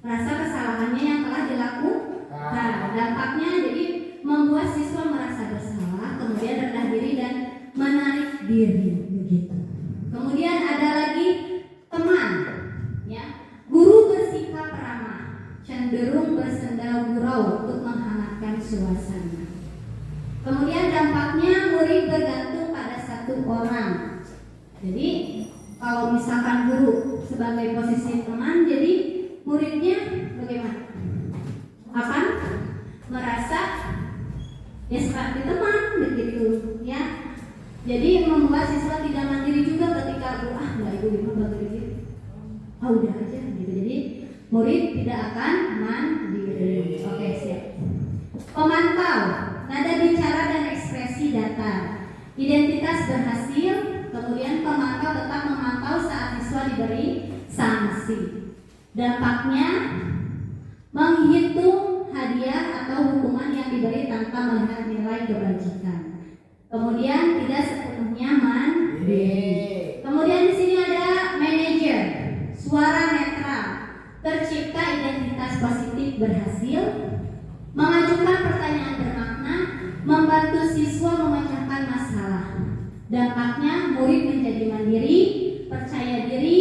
merasa kesalahannya yang telah dilakukan. Nah, dampaknya jadi membuat siswa merasa bersalah, kemudian rendah diri dan menarik diri begitu. Kemudian ada lagi teman, ya, guru bersikap ramah, cenderung bersenda gurau untuk menghangatkan suasana. Kemudian dampaknya murid bergantung pada satu orang. Jadi kalau misalkan guru sebagai posisi teman, jadi muridnya bagaimana? Akan merasa ya seperti teman begitu, ya. Jadi membuat siswa tidak mandiri juga ketika nggak ibu bagi udah aja gitu. Jadi murid tidak akan mandiri. Oke, siap. Pemantau, nada bicara dan ekspresi datar. Identitas berhasil, kemudian pemantau tetap memantau saat siswa diberi sanksi. Dampaknya menghitung hadiah atau hukuman yang diberi tanpa melihat nilai kebajikan. Kemudian tidak sepenuhnya mandiri. membantu siswa memecahkan masalah. Dampaknya murid menjadi mandiri, percaya diri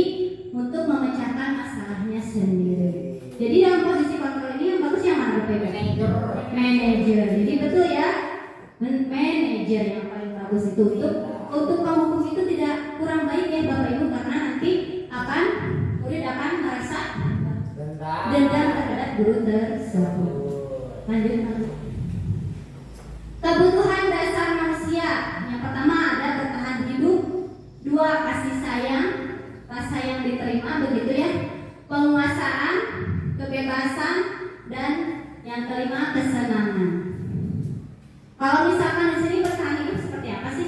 untuk memecahkan masalahnya sendiri. Jadi dalam posisi kontrol ini yang bagus yang mana Bapak Ibu? Manajer. Jadi betul ya, manajer yang paling bagus itu untuk penghukum itu tidak kurang baik ya Bapak Ibu, karena nanti murid akan merasa dendam terhadap guru tersebut. Lanjut. Kebutuhan dasar manusia. Yang pertama ada bertahan hidup, dua kasih sayang, rasa yang diterima begitu ya, penguasaan, kebebasan, dan yang kelima kesenangan. Kalau misalkan di sini bertahan hidup seperti apa sih?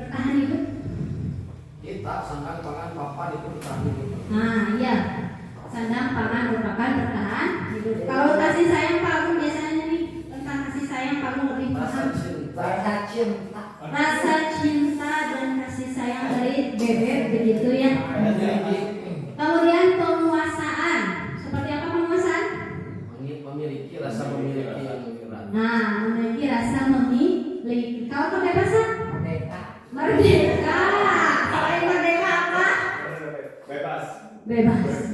Bertahan hidup? Kita sandang pangan papan itu bertahan hidup. Nah iya, sandang pangan merupakan bertahan hidup. Kalau kasih sayang Pak Agung biasanya nih tentang kasih sayang Pak Agung lebih paham. Rasa cinta dan kasih sayang dari bebek begitu ya. Kemudian penguasaan. Seperti apa penguasaan? Memiliki rasa memiliki yang berat. Nah, memiliki rasa memiliki. Kalau kebebasan? Merdeka. Selain merdeka apa? Bebas.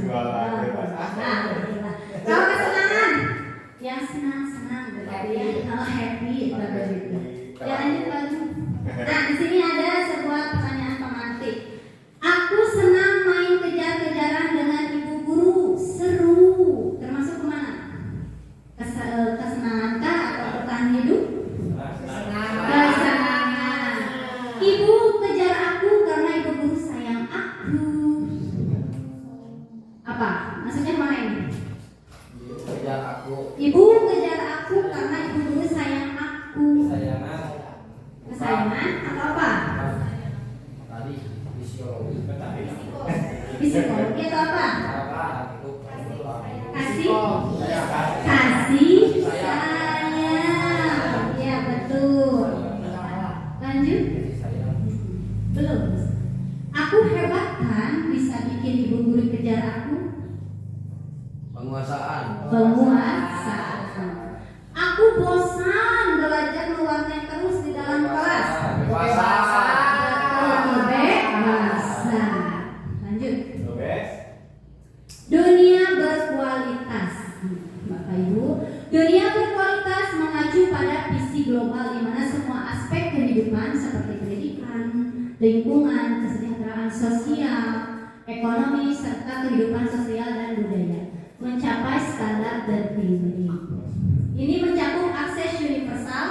Nah, kalau kesenangan? Yang senang-senang begitu ya. Kalau happy begitu. Ya lanjut lagi. Nah, di sini ada sebuah pertanyaan pemantik. Aku senang main kejar-kejaran dengan ibu guru, seru. Termasuk kemana? Kesenangan kah atau bertahan hidup? Kesenangan. Ibu kejar aku karena ibu guru sayang aku. Apa? Maksudnya mana ini? Kejar aku. Ibu kejar aku karena ibu guru sayang aku. Kesayangan atau apa? Tadi fisiologi. Psikologi atau apa? Itu Kasih sayang. Ya betul. Lanjut. Belum. Aku hebat kan bisa bikin ibu guru kejar aku. penguasaan. Aku bosan belajar mewarnai terus di dalam kelas. Kebebasan. Lanjut. Dunia berkualitas. Bapak Ibu, dunia berkualitas mengacu pada visi global di mana semua aspek kehidupan seperti pendidikan, lingkungan, kesejahteraan sosial, ekonomi, serta kehidupan sosial dan budaya mencapai standar tertinggi. Ini mencakup akses universal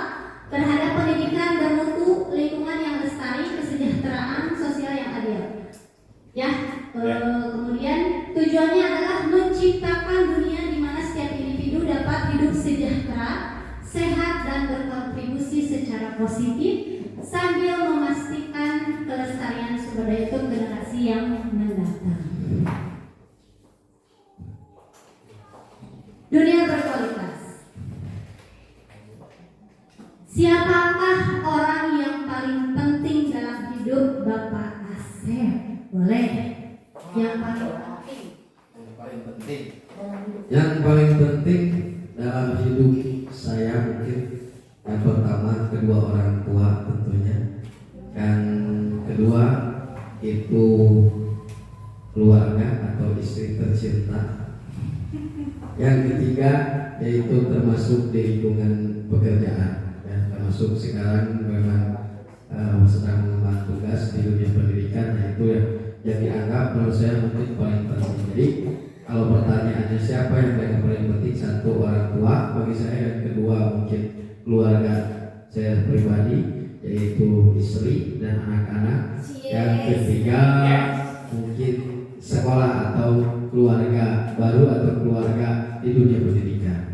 terhadap pendidikan bermutu, lingkungan yang lestari, kesejahteraan sosial yang adil. Kemudian tujuannya adalah menciptakan dunia di mana setiap individu dapat hidup sejahtera, sehat dan berkontribusi secara positif sambil memastikan kelestarian sumber daya untuk generasi yang mendatang. Dunia berkualitas. Siapakah orang yang paling penting dalam hidup Bapak Asep? Boleh. Yang paling penting. Yang paling penting dalam hidup saya mungkin yang pertama kedua orang tua tentunya, dan kedua itu keluarga atau istri tercinta. Yang ketiga yaitu termasuk di lingkungan pekerjaan, ya, termasuk sekarang memang sedang mengemban tugas di dunia pendidikan, yaitu yang dianggap menurut saya mungkin paling penting. Jadi kalau pertanyaannya siapa yang paling penting, satu orang tua bagi saya, yang kedua mungkin keluarga saya pribadi yaitu istri dan anak-anak, yang ketiga mungkin sekolah atau keluarga baru atau keluarga di dunia pendidikan.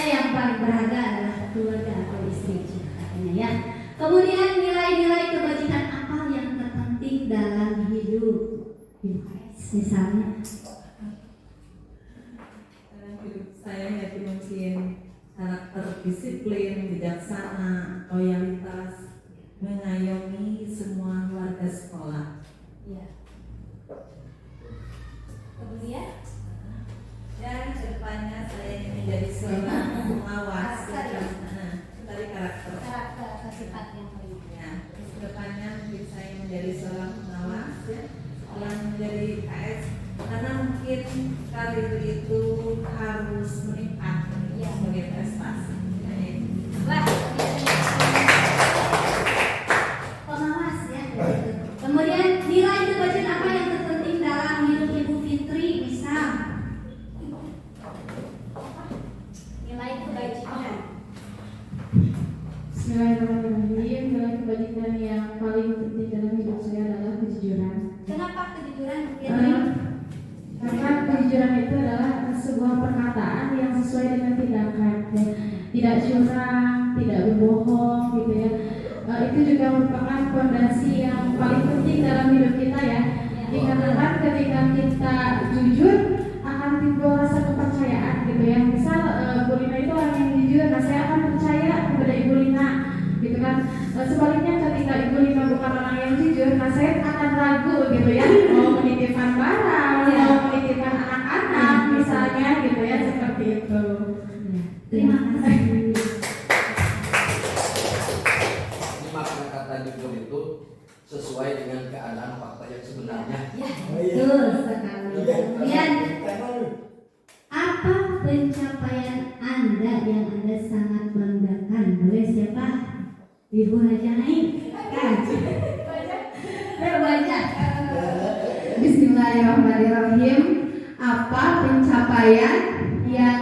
Yang paling berharga adalah keluarga atau istri katanya ya. Kemudian nilai-nilai kebajikan apa yang terpenting dalam hidup? Misalnya Dalam hidup saya yaitu mungkin karakter disiplin, bijaksana, loyalitas, mengayomi semua warga sekolah. Iya. Kemudian Dan Bismillahirrahmanirrahim. Dalam kebajikan yang paling penting dalam hidup saya adalah kejujuran. Kenapa kejujuran? Karena kejujuran itu adalah sebuah perkataan yang sesuai dengan tindakan, ya. Tidak curang, tidak berbohong, gitu ya. Itu juga merupakan fondasi yang paling penting dalam hidup kita, ya. Dikarenakan ketika kita jujur akan timbul rasa kepercayaan, gitu ya. Misal Bu Lina itu orang yang jujur, nah saya akan percaya kepada Ibu Lina, gitu kan. Sebaliknya ketika Ibu Lina bukan orang yang jujur, nah saya akan ragu, gitu ya, mau menitipkan barang, mau menitipkan anak-anak, misalnya, gitu ya, seperti itu. Terima kasih. Ini makna kata jujur itu sesuai dengan keadaan fakta yang sebenarnya. Ya, betul sekali. Kemudian, apa pencapaian Anda yang Anda sangat banggakan? Boleh siapa? Ibu Haja Naik. Kan? Baca. Bismillahirrahmanirrahim. Apa pencapaian yang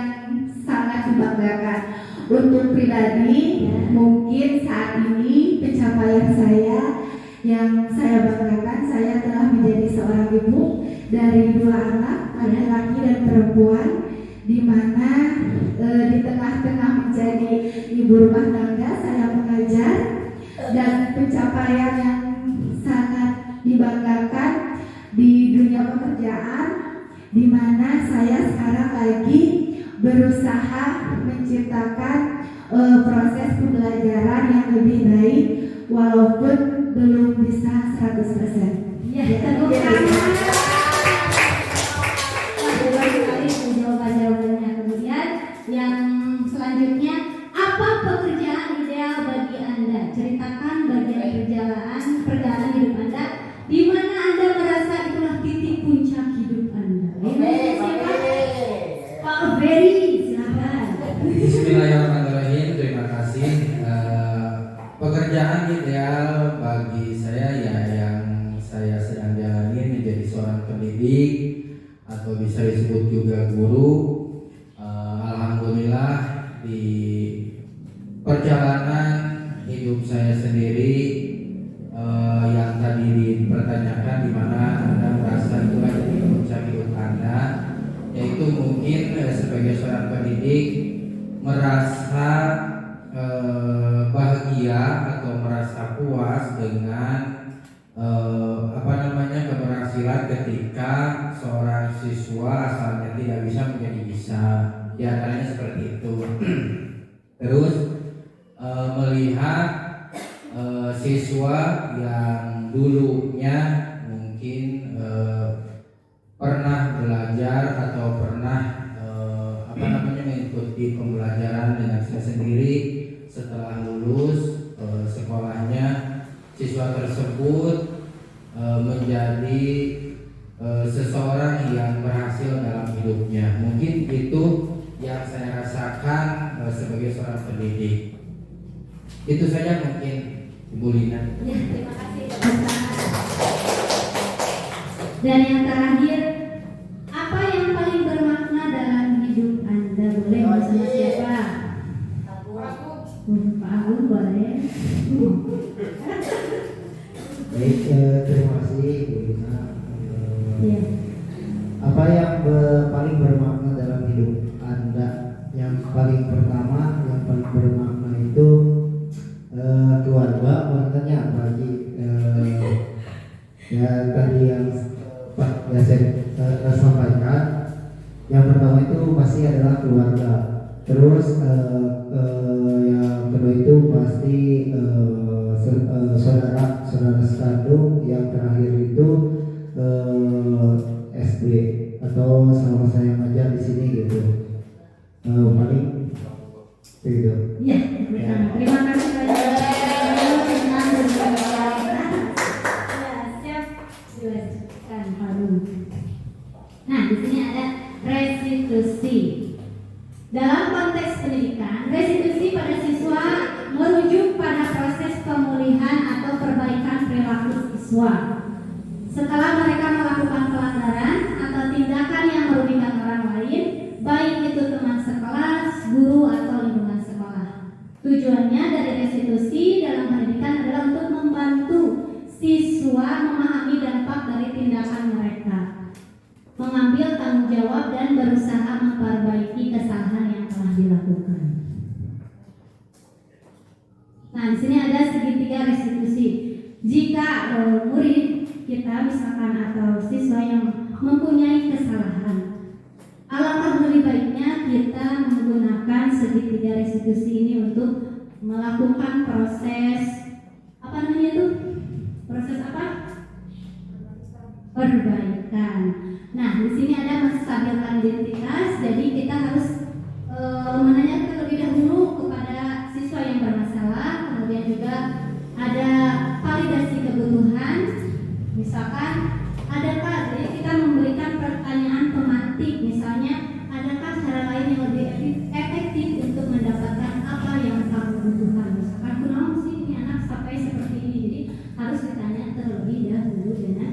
sangat dibanggakan? Untuk pribadi, mungkin saat ini pencapaian saya yang saya banggakan, saya telah menjadi seorang ibu dari 2 anak, laki-laki dan perempuan, di mana di tengah-tengah menjadi ibu rumah tangga saya mengajar, dan pencapaian yang sangat dibanggakan di dunia pekerjaan, di mana saya sekarang lagi berusaha menciptakan proses pembelajaran yang lebih baik walaupun belum bisa 100%. Ya, tepuk tangan. Bagus sekali jawaban-jawabannya. Kemudian yang selanjutnya, apa pekerjaan ideal bagi Anda? Ceritakan bagian perjalanan hidup Anda di mana Anda merasa itulah titik puncak hidup Anda. Pak Ferry, silakan. Bismillahirrahmanirrahim. Terima kasih. Pekerjaan ideal bagi saya ya yang saya sedang jalani menjadi seorang pendidik atau bisa disebut juga guru. Alhamdulillah di perjalanan hidup saya sendiri yang tadi dipertanyakan di mana Anda merasa itulah titik puncak hidup Anda, yaitu mungkin sebagai seorang pendidik merasa bahagia atau merasa puas dengan keberhasilan ketika seorang siswa asalnya tidak bisa menjadi bisa, di antaranya seperti itu. Terus melihat siswa yang dulunya mungkin pernah belajar atau pernah mengikuti pembelajaran dengan saya sendiri, setelah lulus sekolahnya siswa tersebut menjadi seseorang yang berhasil dalam hidupnya. Mungkin itu yang saya rasakan sebagai seorang pendidik. Itu saja mungkin Ibu Lina. Ya, terima kasih. Dan yang terakhir, apa yang paling bermakna dalam hidup Anda? Boleh bersama siapa? Pak Agung boleh. Baik, terima kasih Bu Lina. Ya. Apa yang paling bermakna dalam hidup Anda? Yang paling pertama, yang paling bermakna itu keluarga. Maknanya bagi ya tadi yang Pak Yasir sampaikan, yang pertama itu pasti adalah keluarga. Terus yang kedua itu pasti saudara sekandung. Yang terakhir itu SD atau selama saya ngajar di sini gitu. Paling gitu. Ya, terima kasih banyak. Siap dilanjutkan Harun. Nah, di sini ada restitusi. Dalam konteks pendidikan, restitusi pada siswa merujuk pada proses pemulihan atau perbaikan perilaku siswa setelah mereka melakukan pelanggaran atau tindakan yang merugikan orang lain, baik itu teman sekelas, guru, atau lingkungan sekolah. Tujuannya dari restitusi dalam pendidikan adalah untuk membantu siswa memahami dampak dari tindakan mereka, mengambil tanggung jawab dan berusaha memperbaiki kesalahan yang telah dilakukan. Nah, di sini ada segitiga restitusi. Jika murid kita misalkan atau siswa yang mempunyai kesalahan, alangkah lebih baiknya kita menggunakan segitiga restitusi ini untuk melakukan proses apa namanya itu? Proses apa? Perbaikan. Nah, di sini ada menstabilkan identitas. Jadi kita harus menanyakan terlebih dahulu kepada siswa yang bermasalah. Kemudian juga ada validasi kebutuhan. Misalkan adakah, jadi kita memberikan pertanyaan pemantik. Misalnya, adakah cara lain yang lebih efektif untuk mendapatkan apa yang kamu butuhkan? Misalkan, kenapa sih ini anak sampai seperti ini? Jadi harus ditanya terlebih dahulu dengan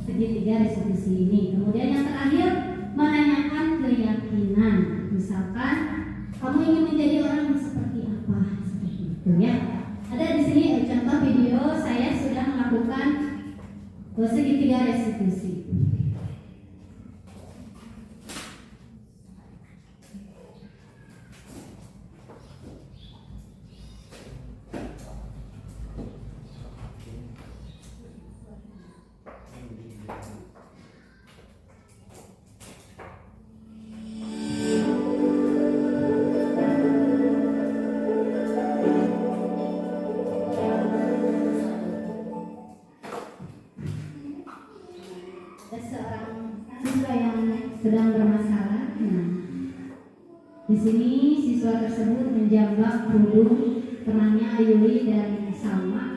segitiga restitusi ini. Kemudian yang terakhir, menanyakan keyakinan. Misalkan, kamu ingin menjadi orang yang seperti apa? Seperti itu ya. Ada di sini contoh video saya sudah melakukan segitiga restitusi. Sedang bermasalah. Nah, di sini siswa tersebut menjambak kerudung temannya Yuli dan Salma.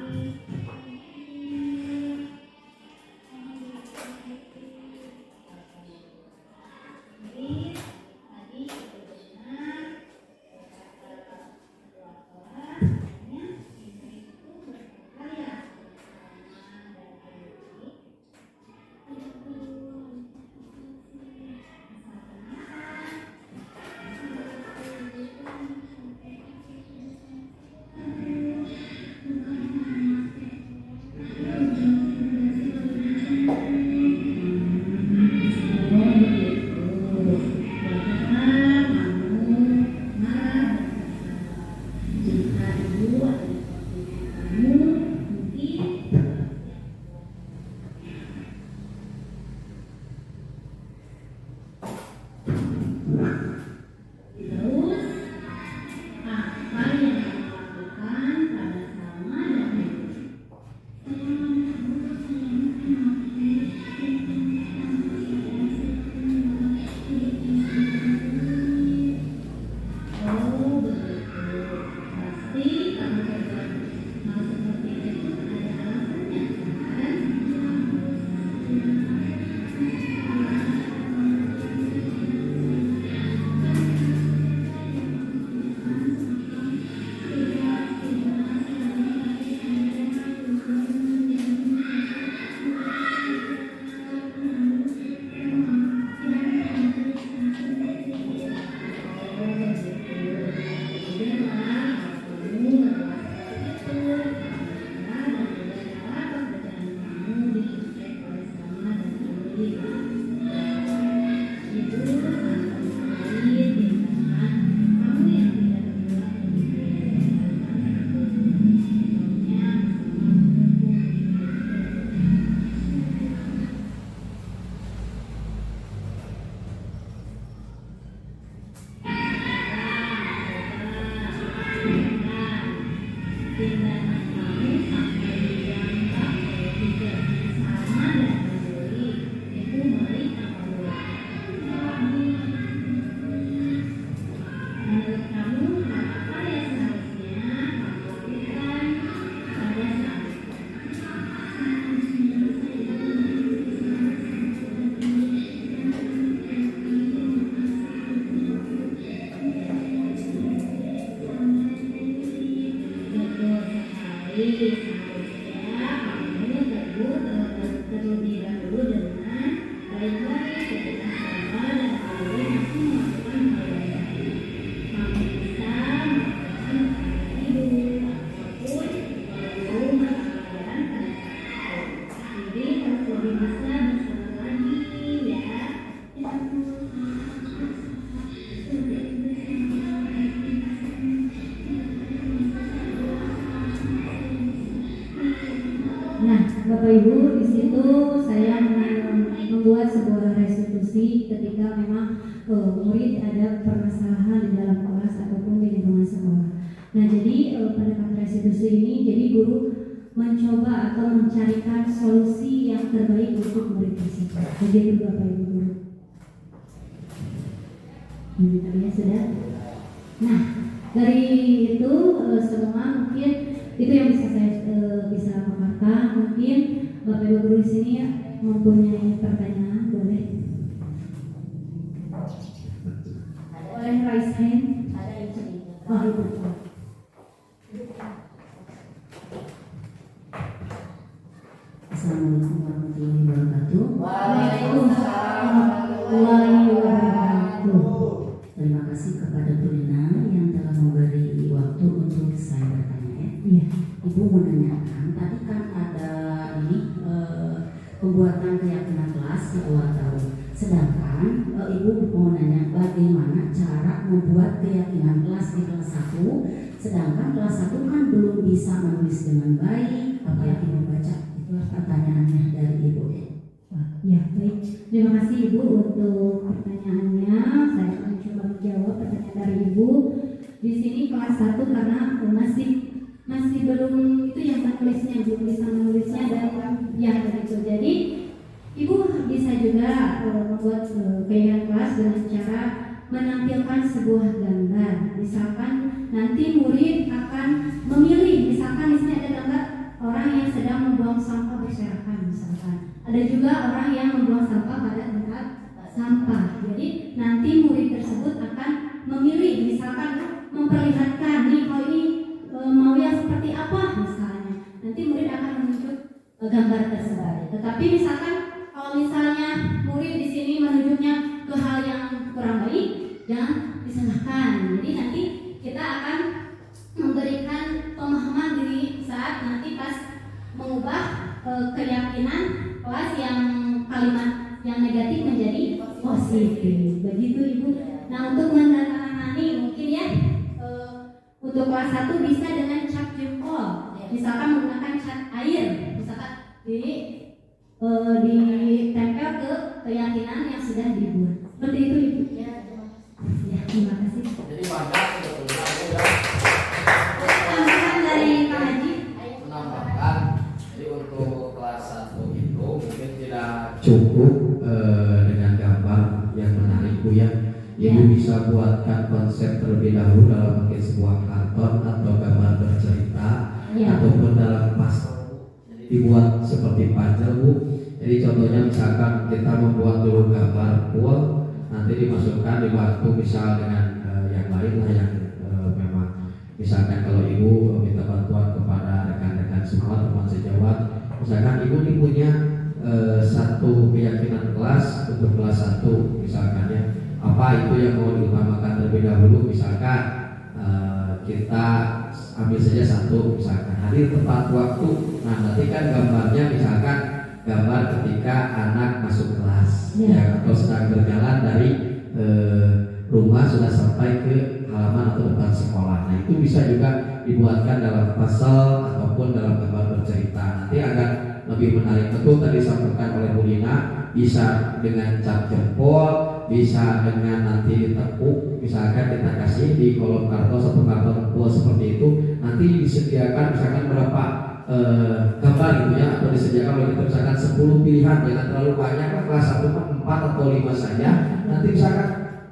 Bapak Ibu, di situ saya membuat sebuah restitusi ketika memang murid ada permasalahan di dalam kelas ataupun di lingkungan sekolah. Nah, jadi pada restitusi ini, jadi guru mencoba atau mencarikan solusi yang terbaik untuk murid tersebut. Begitu Bapak Ibu guru. Ini tadinya sudah. Nah, dari itu semua mungkin itu yang bisa saya bisa paparkan. Mungkin Bapak Ibu guru di sini mempunyai pertanyaan, boleh? Boleh raise hand? Ada yang cerita. Oh, Ibu. Assalamualaikum warahmatullahi wabarakatuh. Waalaikumsalam warahmatullahi wabarakatuh. Terima kasih kepada Bu Lina yang telah memberi waktu untuk saya bertanya. Iya. Ibu menanyakan tadi kan ada ini pembuatan keyakinan kelas di awal tahun. Sedangkan Ibu mau nanya bagaimana cara membuat keyakinan kelas di kelas 1. Sedangkan kelas 1 kan belum bisa menulis dengan baik, apalagi membaca. Itulah pertanyaannya dari Ibu. Ya, baik. Terima kasih Ibu untuk pertanyaannya. Saya akan coba menjawab pertanyaan dari Ibu. Di sini kelas 1 karena masih belum itu yang menulisnya, belum bisa menulisnya dan ya begitu. Jadi Ibu bisa juga membuat kegiatan kelas dengan cara menampilkan sebuah gambar. Misalkan nanti murid akan memilih, misalkan di sini ada gambar orang yang sedang membuang sampah berserakan misalkan. Ada juga orang yang membuang sampah pada tempat sampah. Jadi nanti murid tersebut akan memilih, misalkan memperlihatkan nih kalau ini mau yang seperti apa misalnya. Nanti murid akan menunjuk gambar tersebut. Tetapi misalkan kalau misalnya murid di sini menunjuknya ke hal yang kurang baik, jangan disalahkan. Jadi nanti kita akan memberikan pemahaman diri saat nanti pas mengubah keyakinan kelas yang kalimat yang negatif menjadi positif. Begitu Ibu. Nah, untuk menandatangani mungkin ya untuk kelas 1 bisa dengan cap jempol. Misalkan menggunakan cat air, misalkan ditempel ke keyakinan yang sudah dibuat. Seperti itu Ibu. Ya, terima kasih. Jadi banyak sebetulnya udah Tambahan dari Pak Haji. menambahkan. Jadi untuk kelas 1 itu mungkin tidak Cukup dengan gambar yang menarik Bu ya. Ibu bisa buatkan konsep terlebih dahulu dalam mungkin sebuah karton atau gambar bercerita ataupun dalam pastel. Dibuat seperti puzzle Bu. Jadi contohnya misalkan kita membuat dulu gambar full, nanti dimasukkan dibantu misal dengan yang lain lah yang memang misalkan kalau Ibu minta bantuan kepada rekan-rekan semua teman sejawat, misalkan Ibu ini punya satu keyakinan kelas untuk kelas 1 misalkan ya, apa itu yang mau diutamakan terlebih dahulu, misalkan kita ambil saja satu misalkan hadir tepat waktu. Nah nanti kan gambarnya misalkan gambar ketika anak masuk kelas ya, atau sedang berjalan dari rumah sudah sampai ke halaman atau depan sekolah. Nah itu bisa juga dibuatkan dalam pasal ataupun dalam gambar bercerita. Nanti agar lebih menarik. Betul tadi disampaikan oleh Bu Lina, bisa dengan cap jempol, bisa dengan nanti ditepuk, misalkan kita kasih di kolom karton satu karton full seperti itu. Nanti disediakan misalkan berapa gambar gitu ya, atau disediakan oleh kita misalkan 10 pilihan, jangan terlalu banyak lah, kelas 1 4 atau 5 saja. Nanti misalkan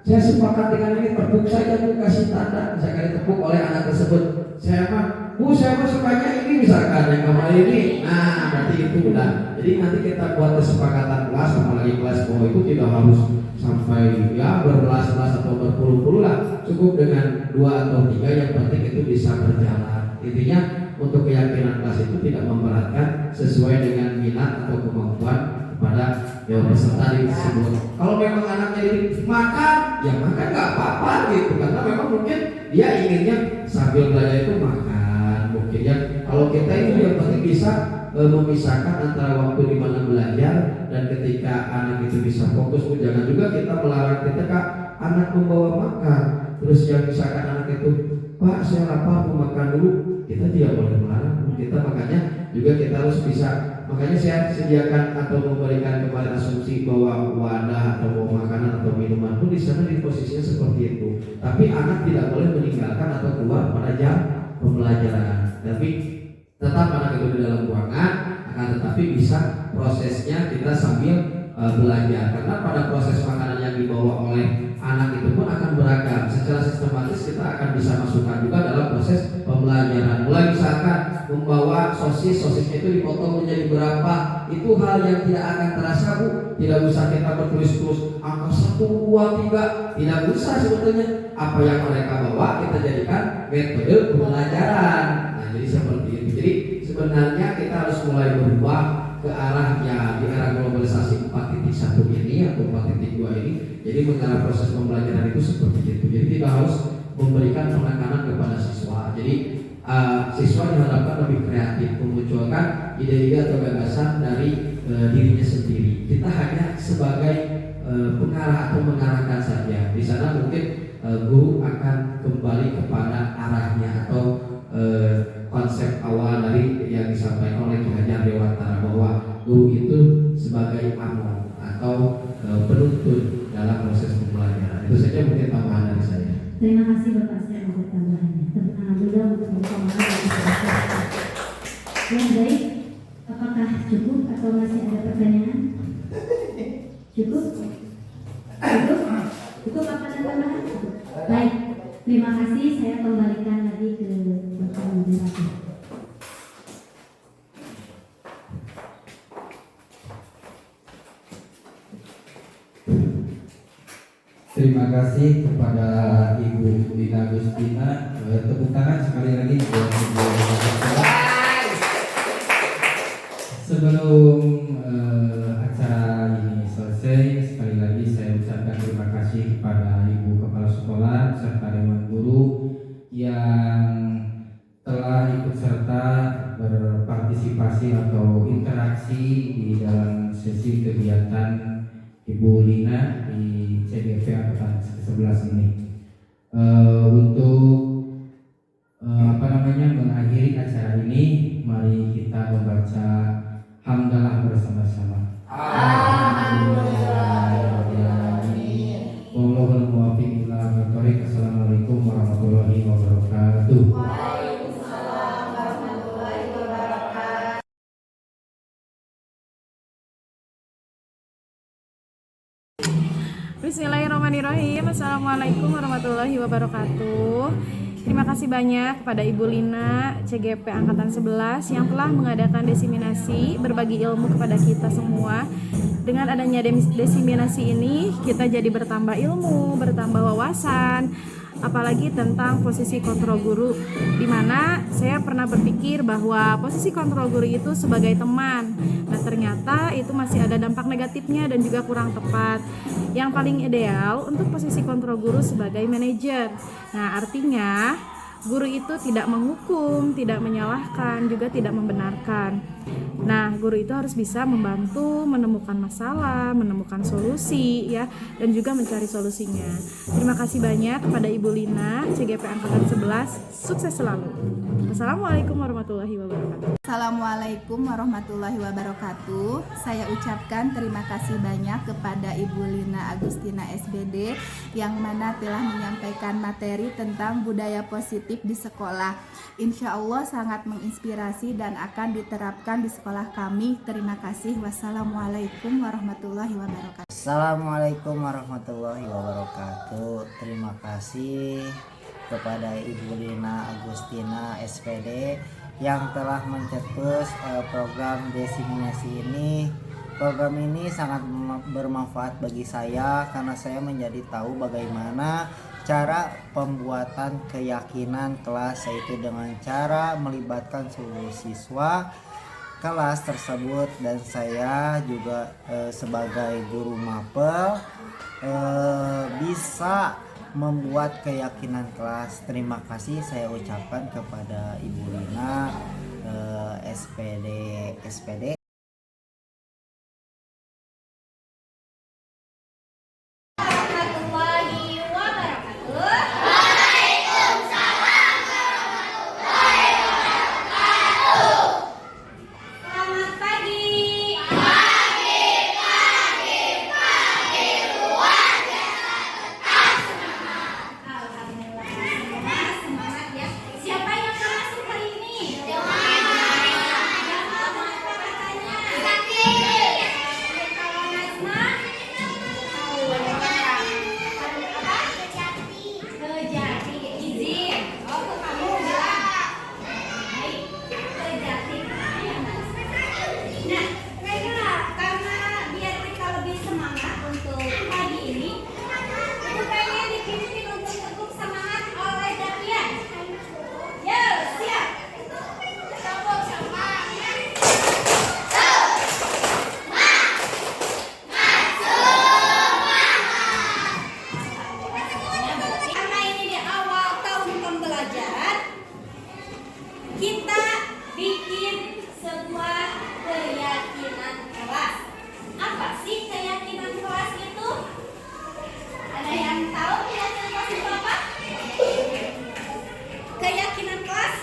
saya sepakat dengan ini, tepuk saja Bu, kasih tanda, misalkan ditepuk oleh anak tersebut. Saya mah Bu, saya mah sukanya ini misalkan yang gambar ini. Nah berarti itu udah. Jadi nanti kita buat kesepakatan kelas, apalagi kelas bawah itu tidak harus sampai ya berbelas-belas atau berpuluh-puluh lah, cukup dengan 2 atau 3, yang penting itu bisa berjalan. Intinya untuk keyakinan kelas itu tidak memberatkan, sesuai dengan minat atau kemampuan kepada peserta tersebut. Kalau memang anaknya ini makan, ya makan nggak apa-apa gitu, karena memang mungkin dia inginnya sambil belajar itu makan mungkin ya. Kalau kita itu yang penting bisa memisahkan antara waktu di mana belajar dan ketika anak itu bisa fokus. Jangan juga kita melarang ketika anak membawa makan, terus yang misalkan anak itu Pak saya lapar mau makan dulu, kita tidak boleh melarang kita, makanya juga kita harus bisa. Makanya saya sediakan atau memberikan kepada asumsi bahwa wadah atau mau makanan atau minuman pun di sana di posisinya seperti itu. Tapi anak tidak boleh meninggalkan atau keluar pada jam pembelajaran. Tapi tetap anak itu di dalam ruangan, akan tetapi bisa prosesnya kita sambil belajar. Karena pada proses makanan yang dibawa oleh anak itu pun akan beragam. Secara sistematis kita akan bisa masukkan juga dalam proses pembelajaran. Mulai misalkan membawa sosisnya itu dipotong menjadi berapa, itu hal yang tidak akan terasa Bu. Tidak usah kita bertulis-tulis angka 1, 2, 3, tidak usah sebetulnya. Apa yang mereka bawa kita jadikan metode pembelajaran. Nah jadi seperti itu. Jadi sebenarnya kita harus mulai berubah ke arahnya di era globalisasi 4.1 ini atau 4.2 ini. Jadi mengenai proses pembelajaran itu seperti itu. Jadi tidak harus memberikan penekanan kepada siswa. Jadi siswa diharapkan lebih kreatif, memunculkan ide-ide atau gagasan dari dirinya sendiri. Kita hanya sebagai pengarah atau mengarahkan saja. Di sana mungkin guru akan kembali kepada arahnya atau konsep awal dari yang disampaikan oleh Ki Hajar Dewantara, bahwa guru itu sebagai amon atau penuntun dalam proses pembelajaran. Itu saja mungkin tambahan dari saya. Terima kasih Bapak, saya untuk tambahannya. Tepuk tangan dulu untuk pemahaman dari Bapak. Yang baik, apakah cukup atau masih ada pertanyaan? Cukup? Cukup? Cukup apa dan tambahan? Baik, terima kasih. Saya kembalikan lagi ke Bapak Moderator. Terima kasih kepada Ibu Lina Agustina. Tepuk tangan sekali lagi buat Ibu Agustina. Sebelum acara ini selesai, sekali lagi saya ucapkan terima kasih kepada Ibu Kepala Sekolah serta Dewan Guru yang telah ikut serta berpartisipasi atau interaksi di dalam sesi kegiatan Ibu Lina di CGV Angkatan 11 ini. Untuk mengakhiri acara ini, mari kita membaca hamdalah bersama-sama. Wallahul muwaffiq ila aqwamit thoriq. Assalamualaikum warahmatullahi wabarakatuh. Waalaikumsalam warahmatullahi wabarakatuh. Bismillahirrahmanirrahim. Assalamualaikum warahmatullahi wabarakatuh. Terima kasih banyak kepada Ibu Lina CGP Angkatan 11 yang telah mengadakan desiminasi berbagi ilmu kepada kita semua. Dengan adanya desiminasi ini, kita jadi bertambah ilmu, bertambah wawasan, apalagi tentang posisi kontrol guru, di mana saya pernah berpikir bahwa posisi kontrol guru itu sebagai teman. Nah ternyata itu masih ada dampak negatifnya dan juga kurang tepat. Yang paling ideal untuk posisi kontrol guru sebagai manajer. Nah artinya guru itu tidak menghukum, tidak menyalahkan, juga tidak membenarkan. Nah, guru itu harus bisa membantu menemukan masalah, menemukan solusi ya, dan juga mencari solusinya. Terima kasih banyak kepada Ibu Lina CGP Angkatan 11. Sukses selalu. Assalamualaikum warahmatullahi wabarakatuh. Assalamualaikum warahmatullahi wabarakatuh. Saya ucapkan terima kasih banyak kepada Ibu Lina Agustina SBD yang mana telah menyampaikan materi tentang budaya positif di sekolah. Insya Allah sangat menginspirasi dan akan diterapkan di sekolah kami. Terima kasih. Wassalamualaikum warahmatullahi wabarakatuh. Assalamualaikum warahmatullahi wabarakatuh. Terima kasih kepada Ibu Lina Agustina SPD yang telah mencetus program desiminasi ini. Program ini sangat bermanfaat bagi saya karena saya menjadi tahu bagaimana cara pembuatan keyakinan kelas, yaitu dengan cara melibatkan seluruh siswa kelas tersebut, dan saya juga sebagai guru mapel bisa membuat keyakinan kelas. Terima kasih saya ucapkan kepada Ibu Lina SPD. kita bikin sebuah keyakinan kelas. Apa sih keyakinan kelas itu? Ada yang tahu keyakinan kelas itu apa? Keyakinan kelas?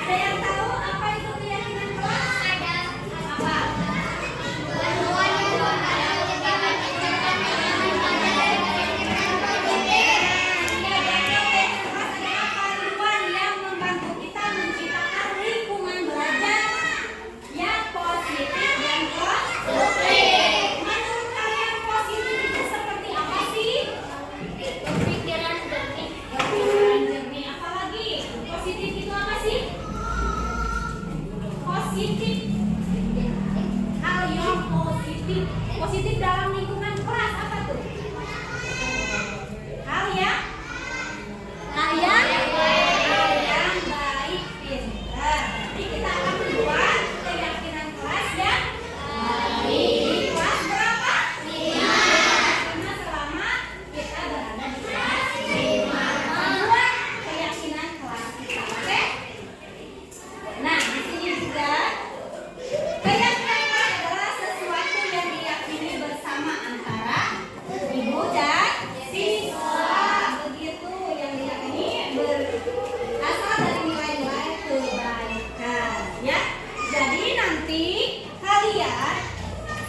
Ada yang tahu apa itu keyakinan kelas? Ada. Apa? Positif dalam lingkungan kelas apa tuh? Hal yang baik, pintar. Jadi kita akan membuat keyakinan kelas yang baik. Kelas berapa? 5. Karena selama kita berada di kelas 5, membuat keyakinan kelas kita. Oke? Nah, di sini juga keyakinan kelas adalah sesuatu yang diyakini bersama antara ibu dan siswa. Begitu yang diyakini berasal dari nilai-nilai kebaikan, ya. Jadi nanti kalian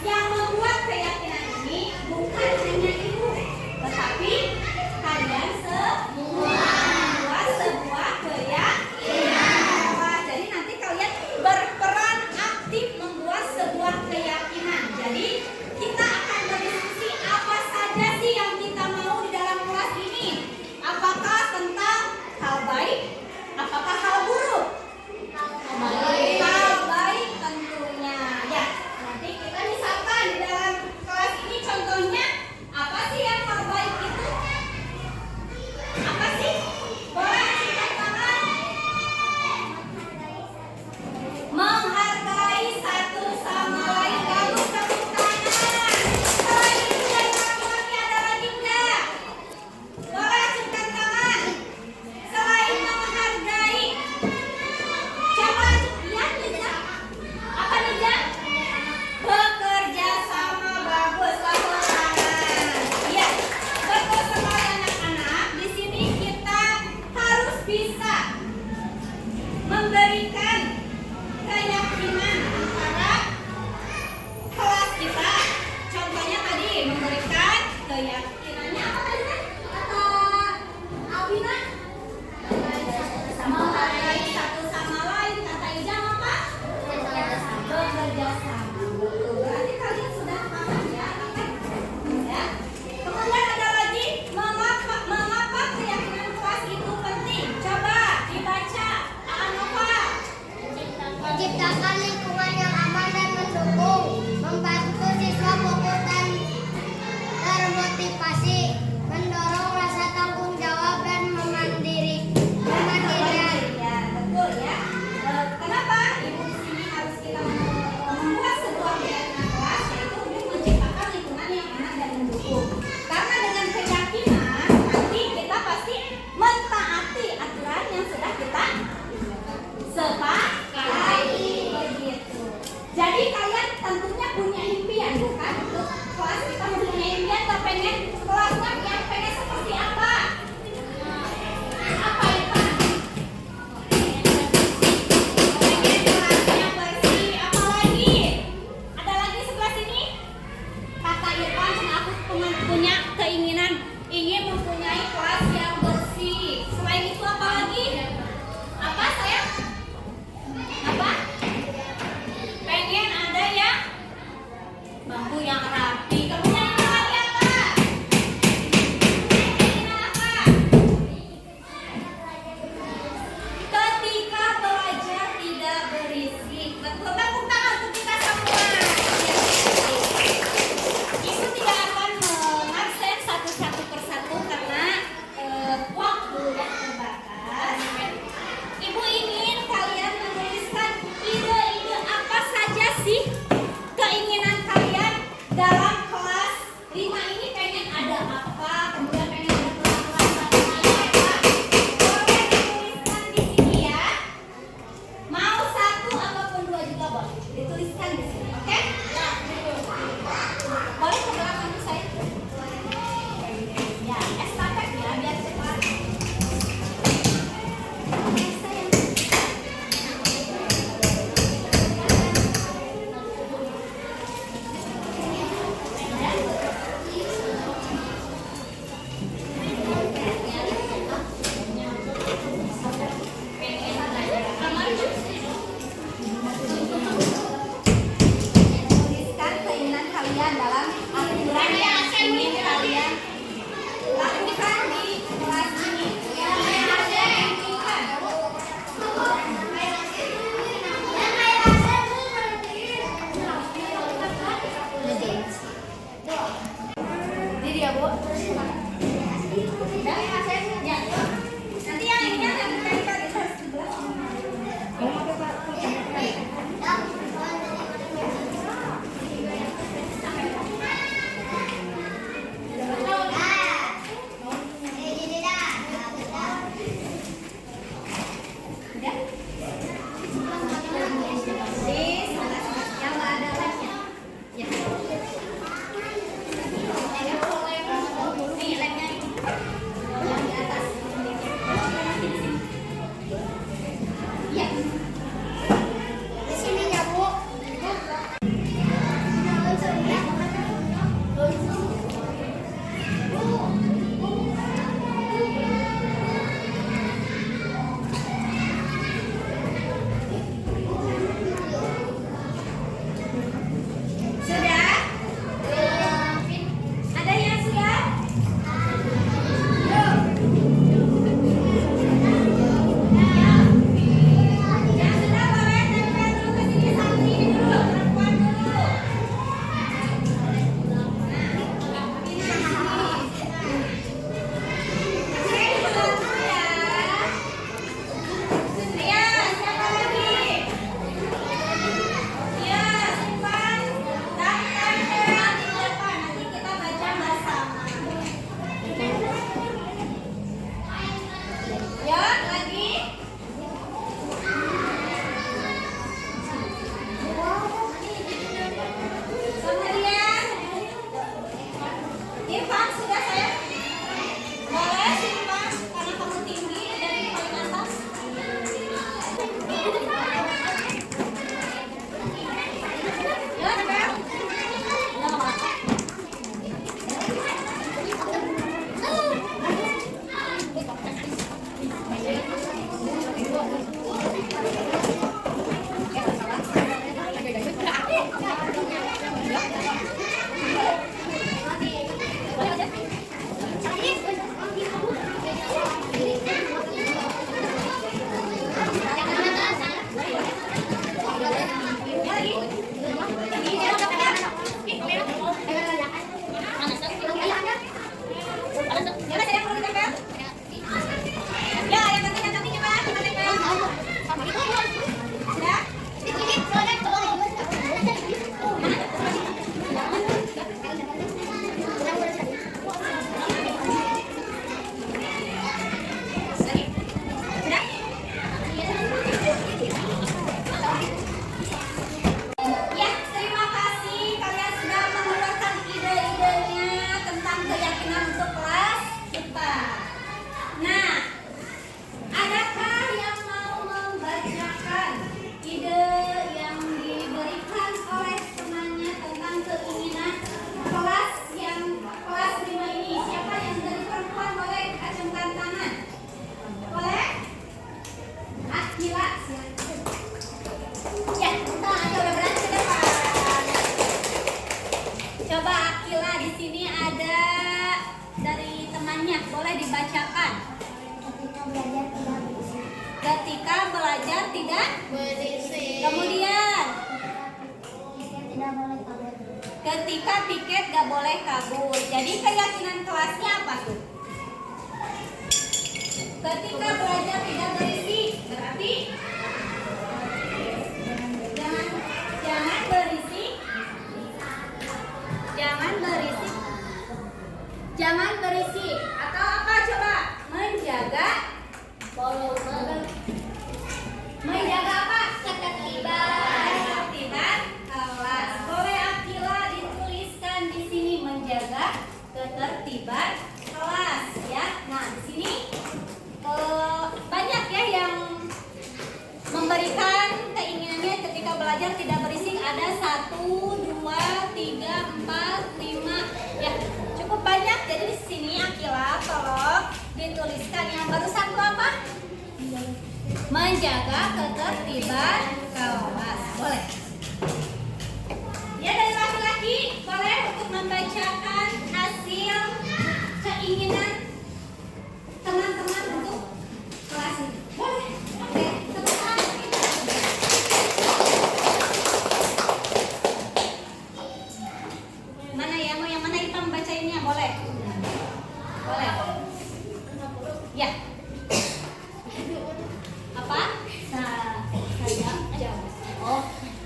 yang membuat keyakinan ini bukan hanya ibu, tetapi kalian semua membuat sebuah keyakinan. Jadi nanti kalian berperan aktif membuat sebuah keyakinan. Jadi kita akan berdiskusi apa saja sih yang kita mau di dalam kelas ini. Apakah tentang hal baik? Apakah hal buruk? Hal baik tentunya. Ya, nanti kita misalkan di dalam kelas ini contohnya apa sih yang hal baik itu? Apa sih? Boleh angkat tangan. Menghargai satu sama lain. Bagus, tepuk tangan. Selain itu dari laki-laki ada lagi enggak? Boleh acungkan tangan. Selain menghargai, coba lihat Nija. Apa Nija? Bekerja sama. Bagus, tepuk tangan. Iya, betul sekali anak-anak. Di sini kita harus bisa memberikan keyakinan antara kelas kita. Contohnya tadi memberikan keyakinannya apa tadi? Kata Alvina? Menghargai satu sama lain. Kata Ijam apa? Bekerja sama. Betul. Berarti kalian sudah paham ya, anak-anak? Ya. Kemudian ada lagi mengapa keyakinan kelas itu penting? Coba dibaca. Anova. Menciptakan lingkungan yang aman dan mendukung, membantu siswa fokus dan termotivasi, mendorong rasa tanggung jawab dan kemandirian. Ya, betul ya. Kenapa ibu di sini harus kita membuat sebuah keyakinan kelas, yaitu untuk menciptakan lingkungan yang aman dan mendukung. Karena dengan keyakinan nanti kita pasti mentaati aturan yang sudah kita sepakati. Ya, terima kasih kalian sudah mengeluarkan ide-idenya tentang keyakinan untuk kelas IPA. Nah, adakah yang mau membacakan ide yang diberikan oleh temannya tentang keinginan kelas yang kelas 5 ini? Siapa yang dari perempuan boleh acungkan tangan? Boleh? Akila, silakan. Ya, untung aja udah berani ke depan. Coba Akila, di sini ada dari temannya, boleh dibacakan. Ketika belajar tidak berisik. Kemudian ketika piket gak boleh kabur. Jadi keyakinan kelasnya apa tuh? Ketika belajar tidak berisik, berarti jangan berisik. Jangan berisik. Atau apa coba? Menjaga apa? Ketertiban kelas. Boleh Akila dituliskan di sini menjaga ketertiban kelas ya. Nah, di sini banyak ya yang memberikan keinginannya ketika belajar tidak berisik. Ada 1, 2, 3, 4, 5 ya, cukup banyak. Jadi di sini Akila tolong dituliskan yang barusan itu apa? Menjaga ketertiban kelas. Boleh ya, dari laki-laki boleh untuk membacakan hasil keinginan teman-teman untuk kelas ini. Boleh. Oke, tepuk tangan kita. Mana ya, mau yang mana kita membacainnya? Boleh. Boleh. Ya. Apa?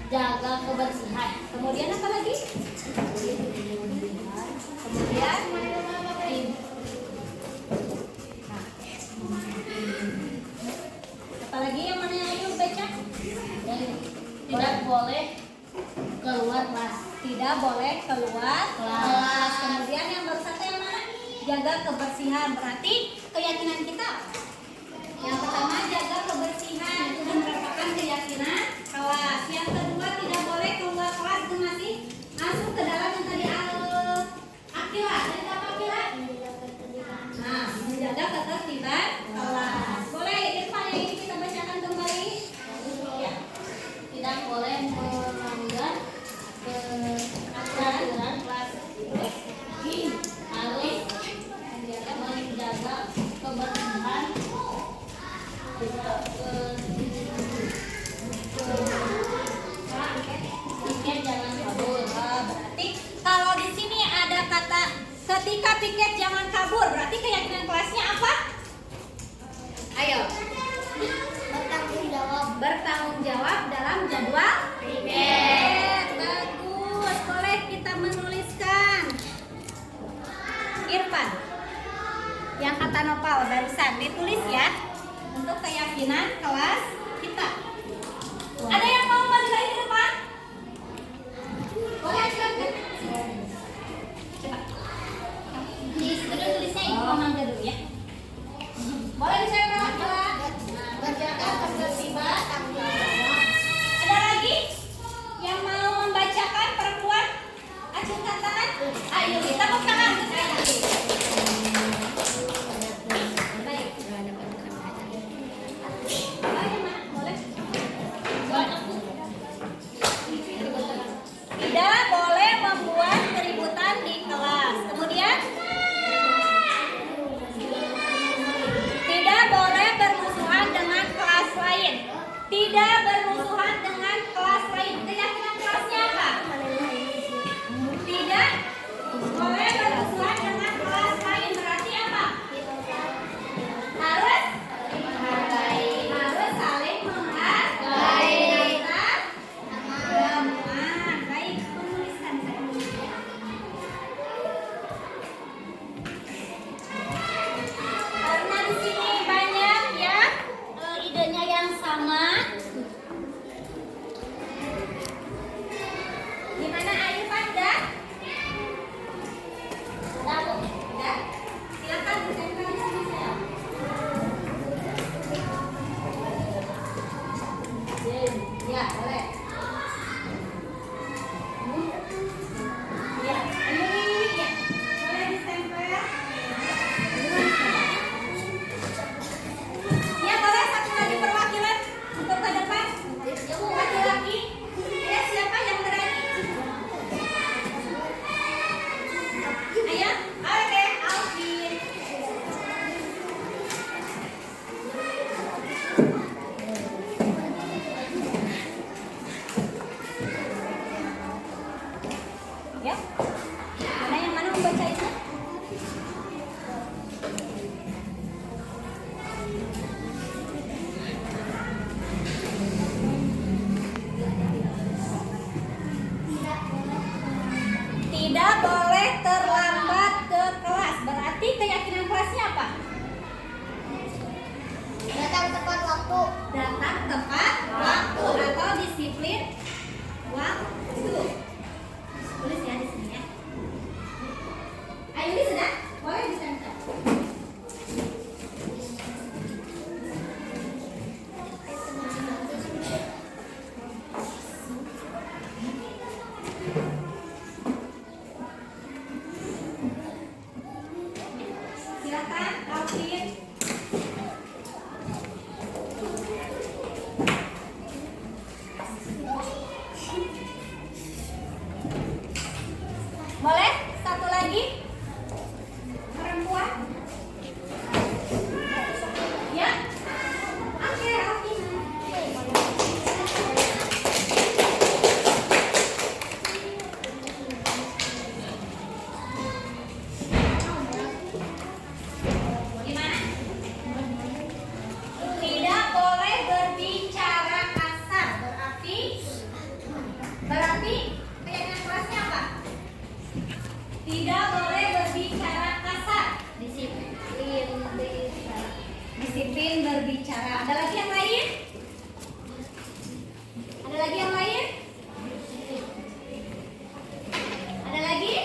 Jaga kebersihan. Kemudian apa lagi? Kemudian apalagi yang mana yang ayo baca? Tidak boleh keluar kelas. Tidak boleh keluar kelas. Kemudian yang baru satu yang mana? Jaga kebersihan. Berarti keyakinan kita yang pertama jaga kebersihan itu merupakan keyakinan kelas. Yang kedua tidak boleh keluar kelas, itu masih masuk ke dalam yang tadi Akila. Tadi apa Akila? Nah, menjaga ketertiban kelas. Boleh Irfan yang ini kita bacakan kembali? Ya. Tidak boleh melanggar peraturan kelas. Harus menjaga kebersihan. Piket jangan kabur. Berarti kalau di sini ada kata ketika piket jangan kabur, berarti keyakinan kelasnya apa? Ayo. Bertanggung jawab dalam jadwal piket. Bagus. Boleh kita menuliskan. Irfan, yang kata Nopal barusan ditulis ya, untuk keyakinan kelas kita. Ada yang mau maju lagi ke depan? Boleh silakan. Coba. Tulisnya Ibu Mangga dulu ya. Boleh dicatat coba. Menjaga ketertiban. Ada lagi yang mau membacakan perempuan? Acungkan tangan. Ayo kita tepuk tangan untuk saya. Baik. tepat waktu. Datang tepat waktu atau disiplin waktu. Tulis ya di sini ya. Ayo sudah, boleh ditempel. Silakan, Alvin. Boleh? Satu lagi. Perempuan. Ya? Oke, Alvin. Gimana? Tidak boleh berbicara kasar. Berarti keyakinan kelasnya apa? Tidak boleh berbicara kasar. Disiplin berbicara. Ada lagi yang lain? Ada lagi yang lain? Ada lagi?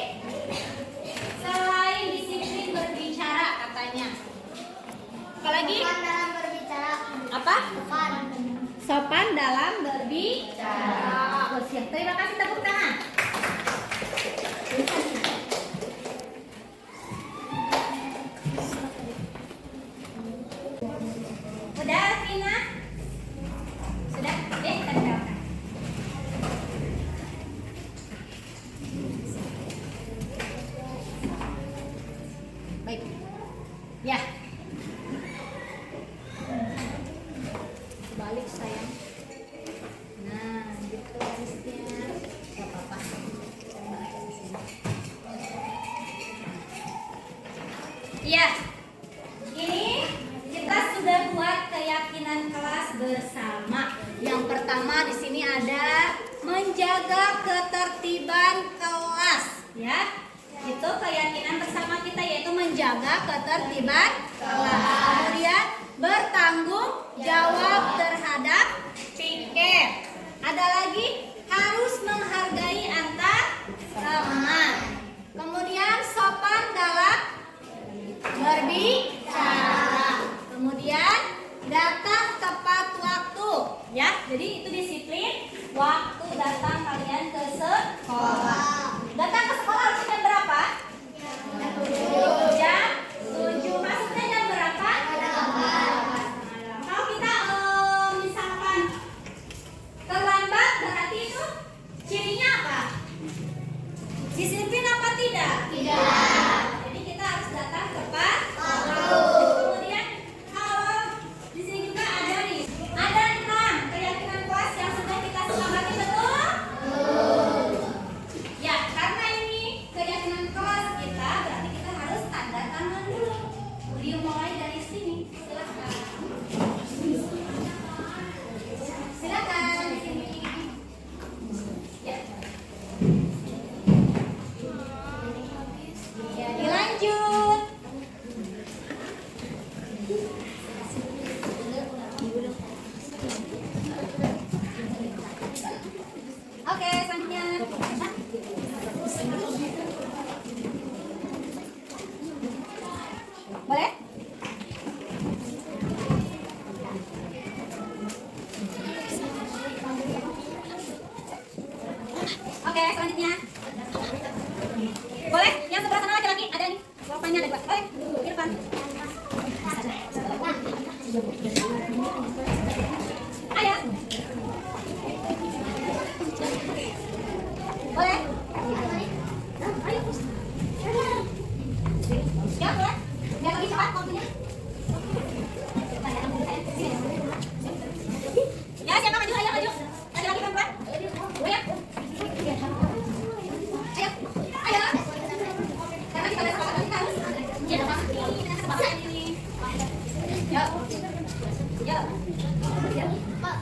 Selain disiplin berbicara katanya. Apa lagi? Sopan dalam berbicara. Apa? Sopan. Sopan dalam berbicara. Oh, siap. Terima kasih, tepuk tangan. Udah, Vina? Sudah? Tempelkan. Baik. Ya. Balik sayang. Nah, gitu harusnya. Gak apa-apa. Coba aja di sini. Iya. Ini kita sudah buat keyakinan kelas bersama. Yang pertama di sini ada menjaga ketertiban kelas, ya. Itu keyakinan bersama kita, yaitu menjaga ketertiban kelas. Kemudian bertanggung jawab terhadap piket. Ada lagi harus menghargai antar teman. Kemudian sopan dalam berbicara. Kemudian datang tepat waktu, ya. Jadi itu disiplin waktu datang kalian ke sekolah. Datang ke sekolah harus jam berapa? Jam 7. Masuknya jam berapa? Kalau kita misalkan terlambat, berarti itu cirinya apa? Disiplin apa tidak? Tidak. Jadi kita harus datang tepat waktu. Kemudian kalau di sini juga ada nih, ada 6 keyakinan kelas yang sudah kita sepakati, betul? Ya, karena ini keyakinan kelas kita, berarti kita harus tanda tangan dulu. Dimulai dari sini. Silakan. Silakan di sini. Ya. Ya, dilanjut. Oke, selanjutnya. Boleh? Oke, selanjutnya. Boleh? Yang sebelah sana laki-laki ada nih. Jawabannya ada 2. Boleh? Di depan. Ayo. Boleh? Ayo. Ya, boleh? Biar lebih cepat waktunya. Ya, siapa maju? Ayo, maju. Laki-laki perempuan. Boleh ya? Ayo. Ayo. Karena kita udah sepakat, kita harus. Ya, kita sepakat ini. Yuk. Yuk. Yuk. Pak.